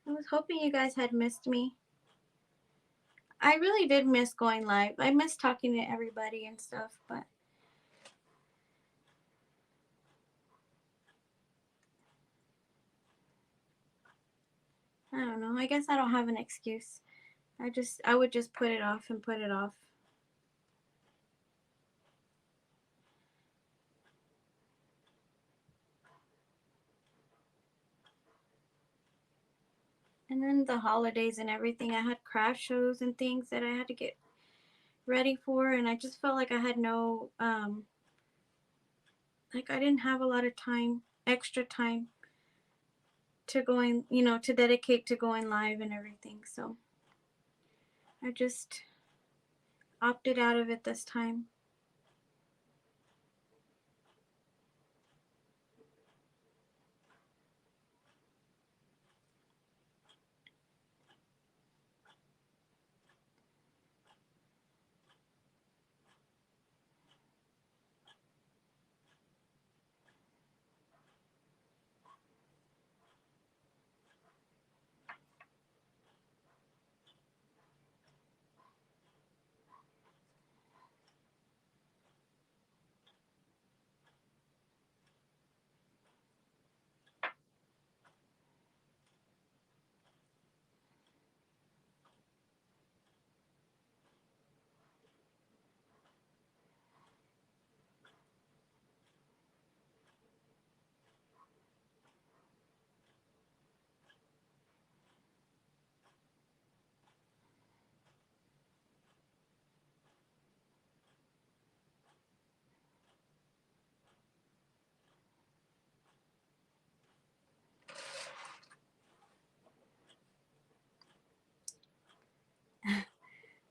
I was hoping you guys had missed me. I really did miss going live. I miss talking to everybody and stuff, but I don't know. I guess I don't have an excuse. I would just put it off and put it off. And then the holidays and everything, I had craft shows and things that I had to get ready for, and I just felt like I had no like I didn't have a lot of time, extra time to going, to dedicate to going live and everything. So I just opted out of it this time.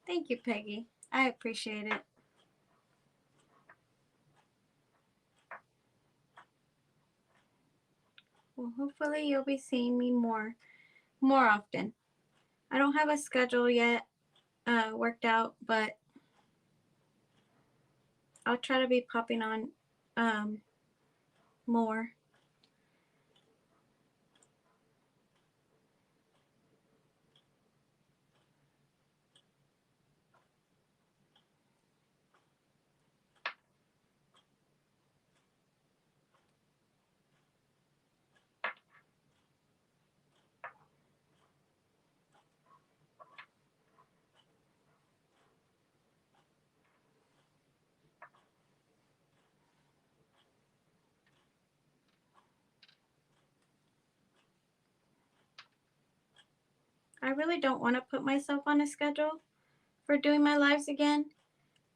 Thank you, Peggy. I appreciate it. Well, hopefully you'll be seeing me more often. I don't have a schedule yet worked out, but I'll try to be popping on more. I really don't want to put myself on a schedule for doing my lives again,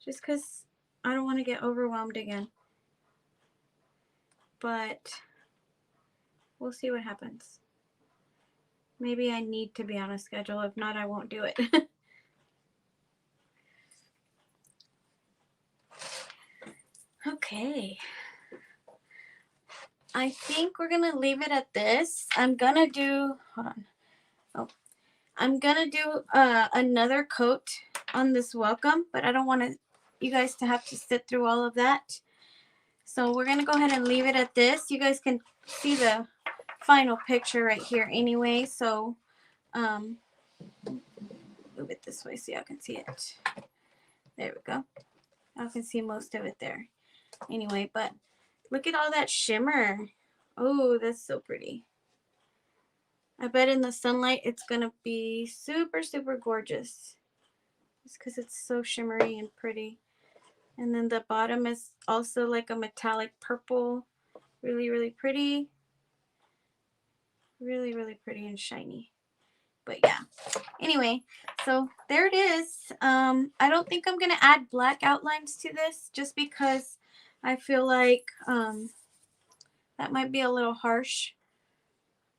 just because I don't want to get overwhelmed again. But We'll see what happens. Maybe I need to be on a schedule. If not, I won't do it. Okay. I think we're going to leave it at this. I'm going to do, hold on. Oh, I'm going to do another coat on this welcome, but I don't want you guys to have to sit through all of that. So we're going to go ahead and leave it at this. You guys can see the final picture right here anyway. So move it this way so y'all can see it. There we go. I can see most of it there. Anyway, but look at all that shimmer. Oh, that's so pretty. I bet in the sunlight it's going to be super, super gorgeous. Just because it's so shimmery and pretty. And then the bottom is also like a metallic purple. Really, really pretty. Really, really pretty and shiny. But yeah. Anyway, so there it is. I don't think I'm going to add black outlines to this just because I feel like that might be a little harsh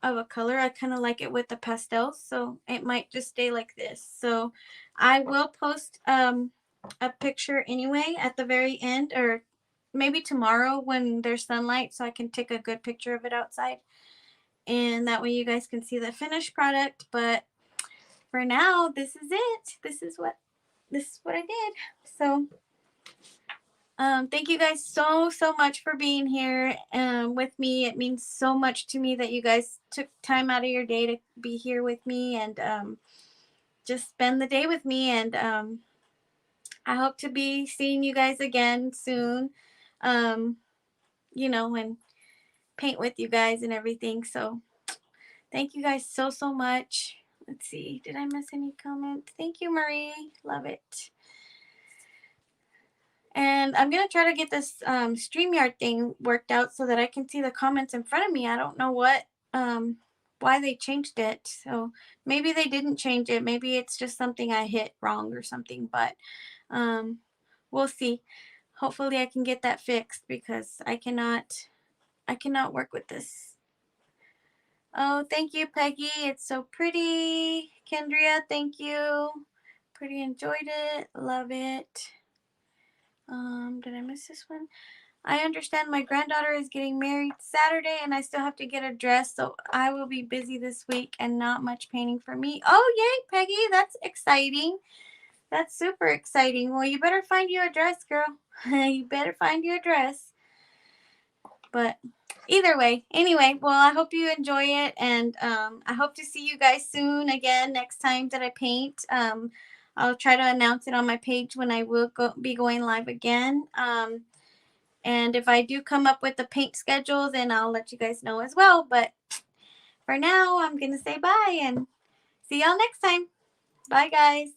of a color. I kind of like it with the pastels, so it might just stay like this. So I will post a picture anyway at the very end, or maybe tomorrow when there's sunlight, so I can take a good picture of it outside, and that way you guys can see the finished product. But for now, this is it. This is what I did. So thank you guys so much for being here with me. It means so much to me that you guys took time out of your day to be here with me and just spend the day with me. And I hope to be seeing you guys again soon, you know, and paint with you guys and everything. So thank you guys so much. Let's see. Did I miss any comments? Thank you, Marie. Love it. And I'm going to try to get this StreamYard thing worked out so that I can see the comments in front of me. I don't know why they changed it. So maybe they didn't change it. Maybe it's just something I hit wrong or something. But we'll see. Hopefully I can get that fixed because I cannot work with this. Oh, thank you, Peggy. It's so pretty. Kendria, thank you. Pretty enjoyed it. Love it. Did I miss this one? I understand my granddaughter is getting married Saturday and I still have to get a dress, so I will be busy this week and not much painting for me. Oh, yay, Peggy. That's exciting. That's super exciting. Well, you better find you a dress, girl. You better find you a dress. But either way, anyway, well, I hope you enjoy it, and I hope to see you guys soon again next time that I paint. I'll try to announce it on my page when I will be going live again. And if I do come up with the paint schedule, then I'll let you guys know as well. But for now, I'm going to say bye and see y'all next time. Bye, guys.